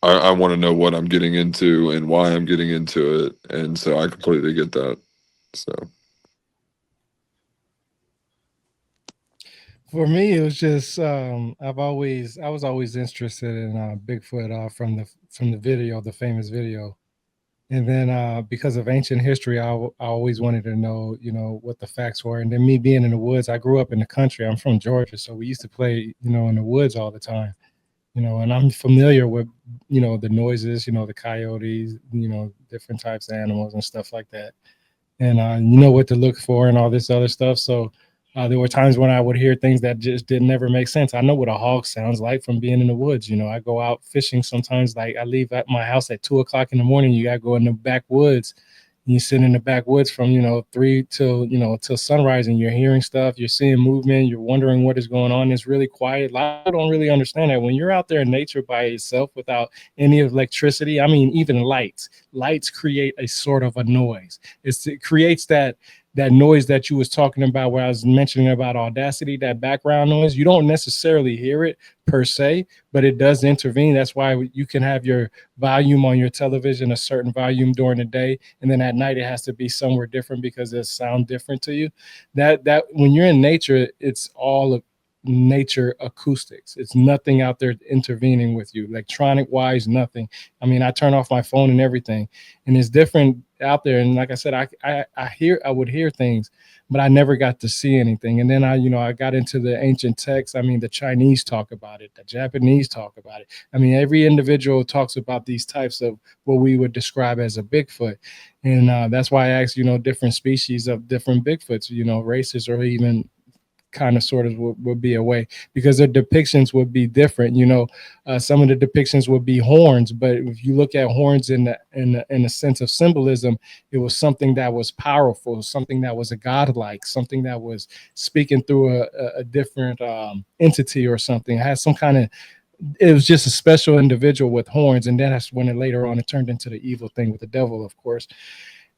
I want to know what I'm getting into and why I'm getting into it. And so I completely get that. So for me, it was just I was always interested in Bigfoot from the video, the famous video. And then because of ancient history, I always wanted to know, you know, what the facts were. And then me being in the woods, I grew up in the country. I'm from Georgia, so we used to play, you know, in the woods all the time. You know, and I'm familiar with, you know, the noises, you know, the coyotes, you know, different types of animals and stuff like that. And you know what to look for and all this other stuff. So there were times when I would hear things that just didn't never make sense. I know what a hog sounds like from being in the woods. You know, I go out fishing sometimes. Like I leave at my house at 2:00 in the morning. You got to go in the backwoods. You sit in the backwoods from, you know, 3 till, you know, till sunrise, and you're hearing stuff, you're seeing movement, you're wondering what is going on. It's really quiet. A lot of people don't really understand that when you're out there in nature by yourself without any electricity. I mean, even lights create a sort of a noise. It creates that noise that you was talking about, where I was mentioning about audacity, that background noise. You don't necessarily hear it per se, but it does intervene. That's why you can have your volume on your television a certain volume during the day, and then at night it has to be somewhere different because it sounds different to you. That when you're in nature, it's all of nature acoustics. It's nothing out there intervening with you, electronic wise, nothing. I mean, I turn off my phone and everything, and it's different out there. And like I said, I would hear things, but I never got to see anything. And then I got into the ancient texts. I mean, the Chinese talk about it, the Japanese talk about it. I mean, every individual talks about these types of what we would describe as a Bigfoot. And that's why I asked, you know, different species of different Bigfoots, you know, races, or even kind of sort of would be a way, because their depictions would be different. You know, some of the depictions would be horns, but if you look at horns in the sense of symbolism, it was something that was powerful, something that was a godlike, something that was speaking through a different entity or something. It has some kind of, it was just a special individual with horns. And then that's when later on it turned into the evil thing with the devil, of course.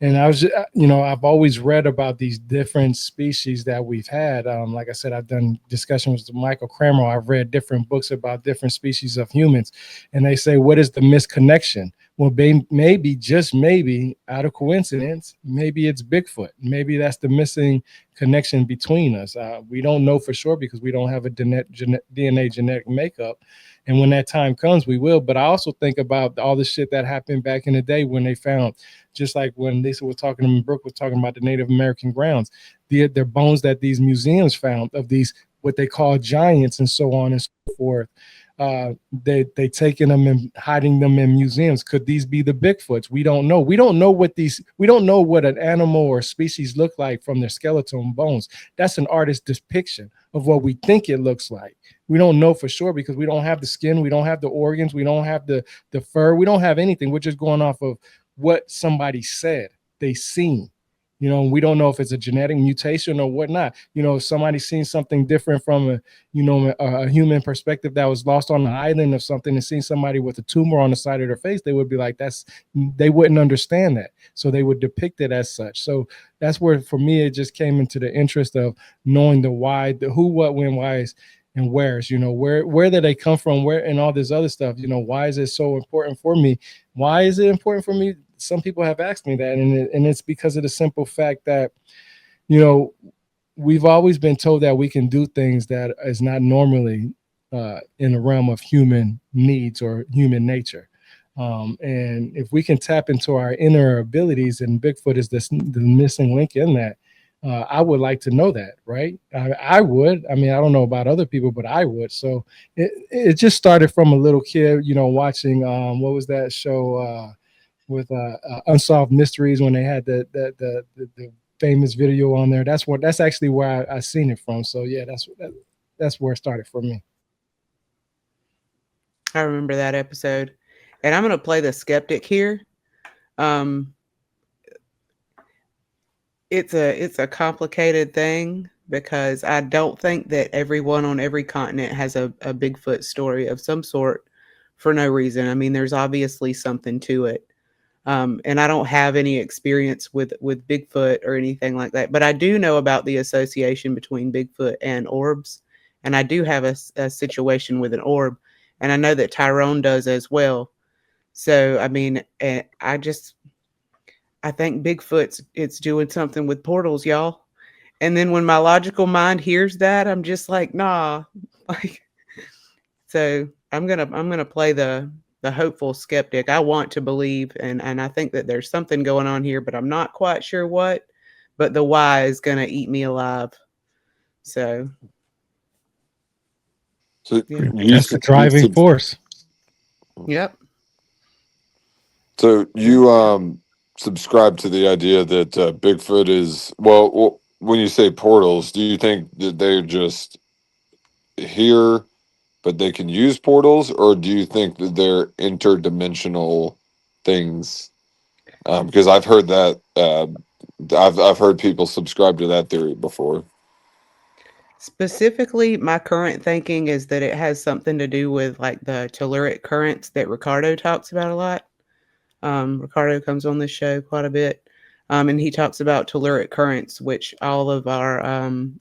And I was, I've always read about these different species that we've had. Like I said, I've done discussions with Michael Kramer. I've read different books about different species of humans, and they say, what is the misconnection? Well, maybe, just maybe, out of coincidence, maybe it's Bigfoot. Maybe that's the missing connection between us. We don't know for sure because we don't have a DNA genetic makeup. And when that time comes, we will. But I also think about all the shit that happened back in the day when they found, just like when Lisa was talking and Brooke was talking about the Native American grounds, their bones that these museums found of these, what they call giants and so on and so forth. They taking them and hiding them in museums. Could these be the Bigfoots? We don't know. We don't know what an animal or species look like from their skeletal bones. That's an artist's depiction of what we think it looks like. We don't know for sure because we don't have the skin, we don't have the organs, we don't have the fur, we don't have anything. We're just going off of what somebody said they seen. We don't know if it's a genetic mutation or whatnot. If somebody's seen something different from a human perspective that was lost on the island of something and seen somebody with a tumor on the side of their face, they would be like, they wouldn't understand that. So they would depict it as such. So that's where, for me, it just came into the interest of knowing the why, the who, what, when, whys, and where's, where did they come from, where, and all this other stuff. Why is it so important for me? Why is it important for me? Some people have asked me that, and it's because of the simple fact that, we've always been told that we can do things that is not normally in the realm of human needs or human nature. And if we can tap into our inner abilities, and Bigfoot is the missing link in that, I would like to know that, right? I would. I mean, I don't know about other people, but I would. So it just started from a little kid, watching, what was that show? With Unsolved Mysteries, when they had the famous video on there. That's actually where I seen it from. So yeah, that's where it started for me. I remember that episode, and I'm going to play the skeptic here. It's a complicated thing because I don't think that everyone on every continent has a Bigfoot story of some sort for no reason. I mean, there's obviously something to it. And I don't have any experience with Bigfoot or anything like that, but I do know about the association between Bigfoot and orbs. And I do have a situation with an orb, and I know that Tyrone does as well. So, I mean, I think it's doing something with portals, y'all. And then when my logical mind hears that, I'm just like, nah, so I'm going to play the hopeful skeptic. I want to believe, and I think that there's something going on here, but I'm not quite sure what. But the why is going to eat me alive. So yeah. That's the driving force. Yep. So you subscribe to the idea that Bigfoot is, well, when you say portals, do you think that they're just here but they can use portals, or do you think that they're interdimensional things? Because I've heard that I've heard people subscribe to that theory before. Specifically, my current thinking is that it has something to do with like the telluric currents that Ricardo talks about a lot. Ricardo comes on this show quite a bit. And he talks about telluric currents, which all of our,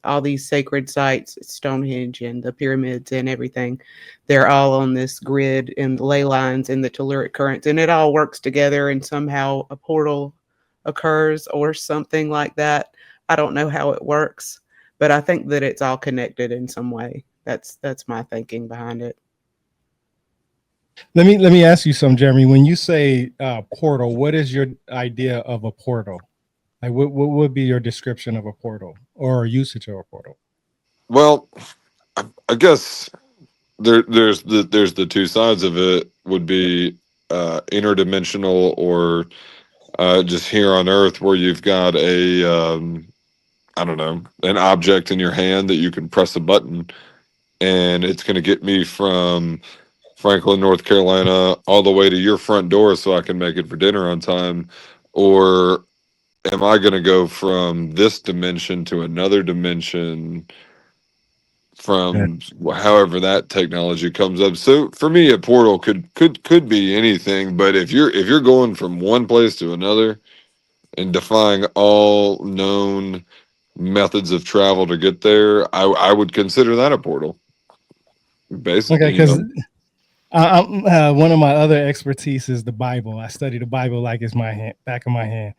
all these sacred sites, Stonehenge and the pyramids and everything, they're all on this grid and ley lines in the telluric currents, and it all works together, and somehow a portal occurs or something like that. I don't know how it works, but I think that it's all connected in some way. That's my thinking behind it. Let me ask you something, Jeremy. When you say portal, what is your idea of a portal? Like, what would be your description of a portal or usage of a portal? Well, I guess there's the two sides of it. Would be interdimensional, or just here on Earth, where you've got a I don't know, an object in your hand that you can press a button, and it's going to get me from Franklin, North Carolina, all the way to your front door so I can make it for dinner on time? Or am I going to go from this dimension to another dimension from however that technology comes up? So for me, a portal could be anything, but if you're going from one place to another, and defying all known methods of travel to get there, I would consider that a portal. Basically, Okay, because one of my other expertise is the Bible. I study the Bible like it's my hand, back of my hand.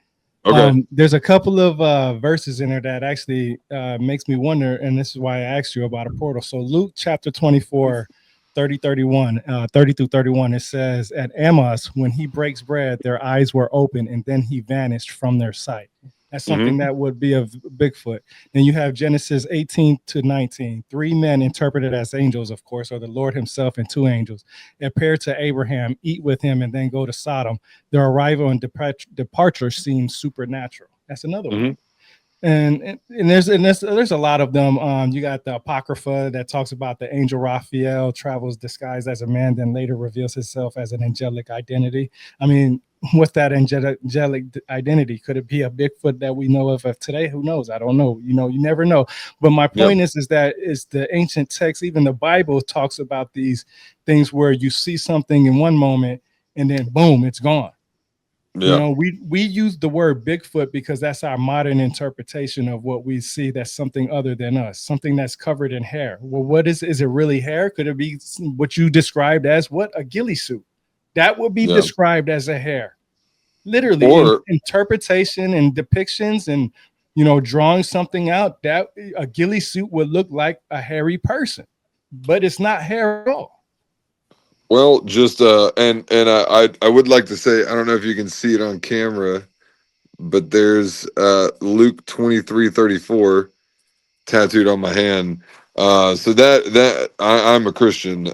Okay. There's a couple of verses in there that actually makes me wonder, and this is why I asked you about a portal. So Luke chapter 24, 30 through 31, it says, at Amos, when he breaks bread, their eyes were open, and then he vanished from their sight. That's something that would be of Bigfoot. Then you have Genesis 18 to 19. 3 men interpreted as angels, of course, or the Lord himself and 2 angels, appear to Abraham, eat with him, and then go to Sodom. Their arrival and departure seems supernatural. That's another one. And there's a lot of them. You got the Apocrypha that talks about the angel Raphael travels disguised as a man, then later reveals himself as an angelic identity. I mean, what's that angelic identity? Could it be a Bigfoot that we know of today? Who knows? I don't know. You never know. But my point is that it's the ancient text, even the Bible talks about these things where you see something in one moment and then boom, it's gone. Yeah. We use the word Bigfoot because that's our modern interpretation of what we see that's something other than us, something that's covered in hair. Well, what is it really hair? Could it be what you described as a ghillie suit? That would be described as a hair. Literally, or interpretation and depictions and drawing something out, that a ghillie suit would look like a hairy person, but it's not hair at all. Well, just and I would like to say, I don't know if you can see it on camera, but there's Luke 23:34 tattooed on my hand. So that I'm a Christian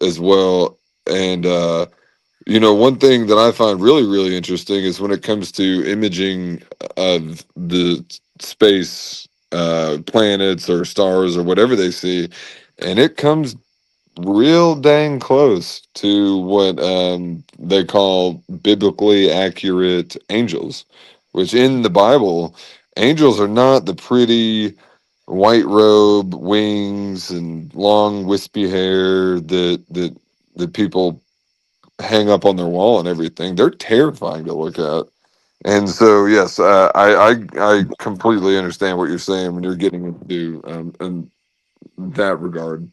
as well, and one thing that I find really, really interesting is when it comes to imaging of the space planets or stars or whatever they see, and it comes real dang close to what they call biblically accurate angels, which in the Bible, angels are not the pretty white robe, wings, and long wispy hair that people hang up on their wall and everything. They're terrifying to look at. And so, yes, I completely understand what you're saying when you're getting into in that regard.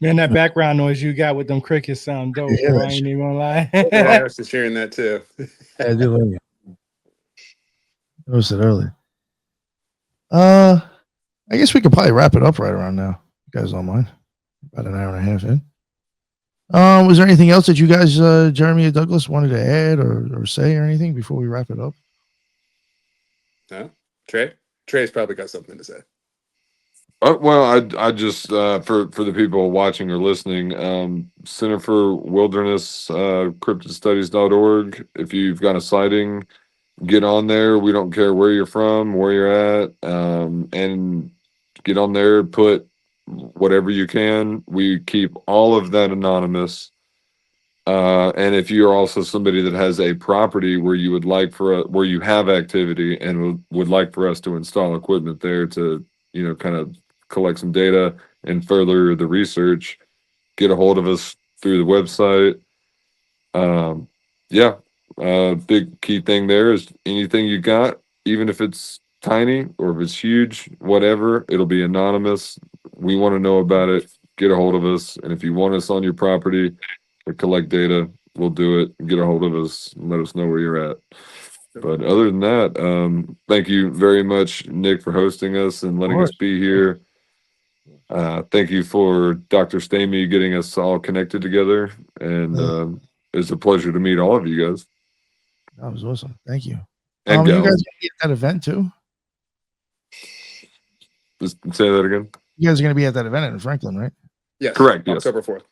Man, that background noise you got with them crickets sound dope, bro. I ain't even gonna lie. Yeah, I was just hearing that too. I do like it. I noticed it earlier. I guess we could probably wrap it up right around now. You guys don't mind? About an hour and a half in. Was there anything else that you guys, Jeremy or Douglas, wanted to add or say or anything before we wrap it up? No, Trey's probably got something to say. Well, I just for the people watching or listening, Center for Wilderness cryptidstudies.org. If you've got a sighting, get on there. We don't care where you're from, where you're at, and get on there. Put whatever you can. We keep all of that anonymous. And if you're also somebody that has a property where you would like where you have activity and would like for us to install equipment there to kind of collect some data and further the research, get a hold of us through the website. Big key thing there is anything you got, even if it's tiny or if it's huge, whatever, it'll be anonymous. We want to know about it. Get a hold of us. And if you want us on your property or collect data, we'll do it. Get a hold of us and let us know where you're at. But other than that, thank you very much, Nick, for hosting us and letting us be here. Thank you for Dr. Stamy getting us all connected together. And it's a pleasure to meet all of you guys. That was awesome. Thank you. And you guys gonna be at that event too? Just say that again. You guys are going to be at that event in Franklin, right? Yes. Correct. Yes. October 4th.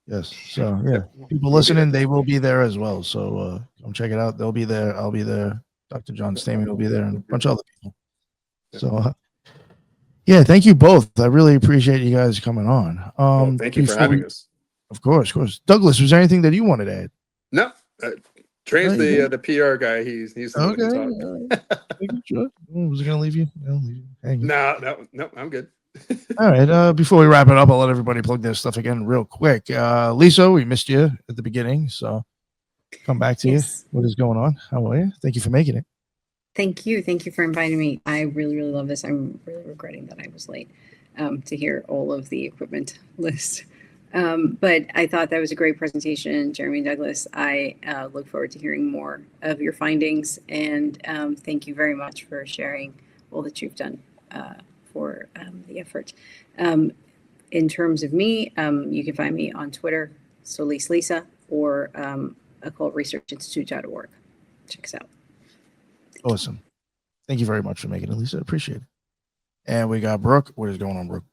Yes. So yeah, people listening, they will be there as well. So come check it out. They'll be there. I'll be there. Dr. John Stamey will be there, and a bunch of other people. So yeah, thank you both. I really appreciate you guys coming on. Thank you for having us. Of course. Douglas, was there anything that you wanted to add? No. Trey's the PR guy. He's the one to talk. Was it going to leave you? No, I'm good. All right. Before we wrap it up, I'll let everybody plug their stuff again real quick. Lisa, we missed you at the beginning, so come back to Yes. you. What is going on? How are you? Thank you for making it. Thank you. Thank you for inviting me. I really, really love this. I'm really regretting that I was late to hear all of the equipment list. But I thought that was a great presentation, Jeremy and Douglas. I look forward to hearing more of your findings. And thank you very much for sharing all that you've done for the effort. In terms of me, you can find me on Twitter, Solis Lisa, or occultresearchinstitute.org. Check us out. Awesome. Thank you very much for making it, Lisa. Appreciate it. And we got Brooke. What is going on, Brooke?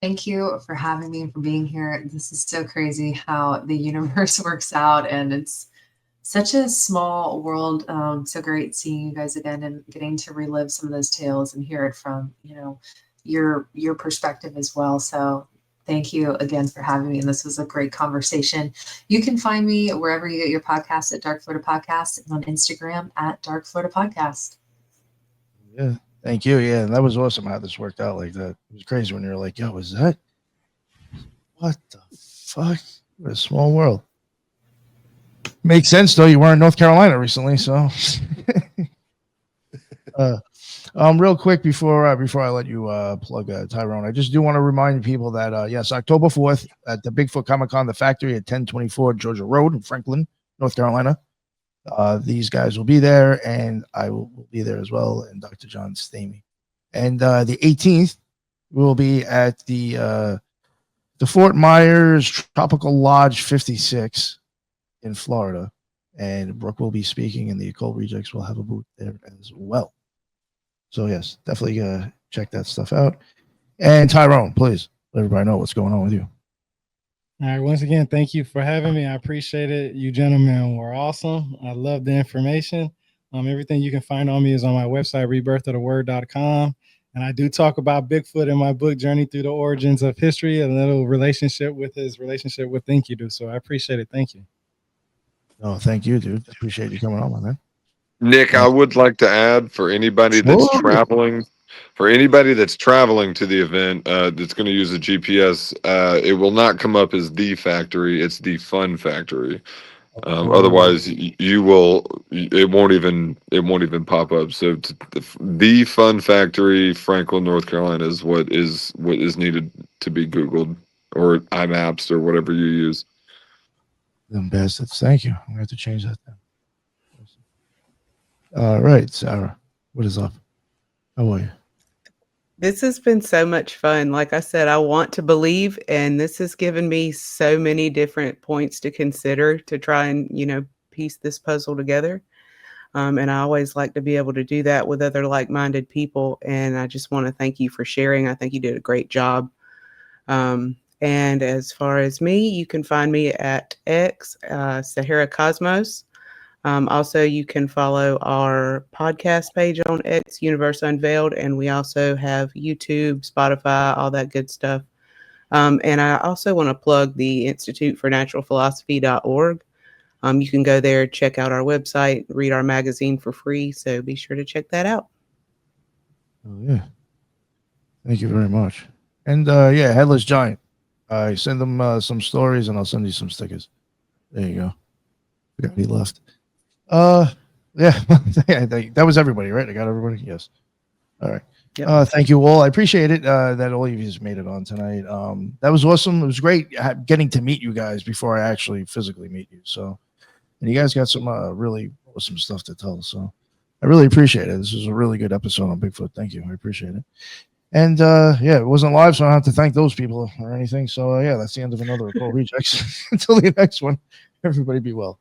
Thank you for having me and for being here. This is so crazy how the universe works out, and it's such a small world. So great seeing you guys again and getting to relive some of those tales and hear it from, your perspective as well. So thank you again for having me. And this was a great conversation. You can find me wherever you get your podcasts at Dark Florida Podcast and on Instagram at Dark Florida Podcast. Yeah. Thank you. Yeah. That was awesome how this worked out like that. It was crazy when you were like, yo, is that? What the fuck? What a small world. Makes sense though. You were in North Carolina recently, so real quick before I let you plug Tyrone, I just do want to remind people that yes, October 4th at the Bigfoot Comicon, the factory at 1024 Georgia Road in Franklin, North Carolina. These guys will be there, and I will be there as well, and Dr. John Stamey. And the 18th will be at the Fort Myers Tropical Lodge 56 in Florida, and Brooke will be speaking, and the Occult Rejects will have a booth there as well. So yes, definitely check that stuff out. And Tyrone, please let everybody know what's going on with you. All right. Once again, thank you for having me. I appreciate it. You gentlemen were awesome. I love the information. Everything you can find on me is on my website, rebirthoftheword.com. And I do talk about Bigfoot in my book, Journey Through the Origins of History, a little relationship with his relationship with Enkidu. So I appreciate it. Thank you. Oh, thank you, dude. Appreciate you coming on, my man. Nick, I would like to add for anybody that's traveling to the event, that's going to use a GPS, it will not come up as the factory. It's the Fun Factory. Otherwise, it won't even pop up. So the Fun Factory, Franklin, North Carolina, is what is needed to be Googled, or iMaps, or whatever you use. Them bastards. Thank you. I'm going to have to change that then. All right, Sarah, what is up? How are you? This has been so much fun. Like I said, I want to believe, and this has given me so many different points to consider to try and, piece this puzzle together. And I always like to be able to do that with other like-minded people. And I just want to thank you for sharing. I think you did a great job. And as far as me, you can find me at X, Sahara Cosmos. Also, you can follow our podcast page on X, Universe Unveiled, and we also have YouTube, Spotify, all that good stuff. And I also want to plug the Institute for Natural Philosophy.org. You can go there, check out our website, read our magazine for free, so be sure to check that out. Oh, yeah. Thank you very much. And yeah, Headless Giant. I send them some stories, and I'll send you some stickers. There you go. Forgot he left. Yeah, that was everybody, right? I got everybody. Yes. All right. Yep. Thank you all. I appreciate it that all of you just made it on tonight. That was awesome. It was great getting to meet you guys before I actually physically meet you. So, and you guys got some really awesome stuff to tell. So, I really appreciate it. This was a really good episode on Bigfoot. Thank you. I appreciate it. And yeah, it wasn't live, so I don't have to thank those people or anything. So yeah, that's the end of another Occult Rejects. Until the next one, everybody be well.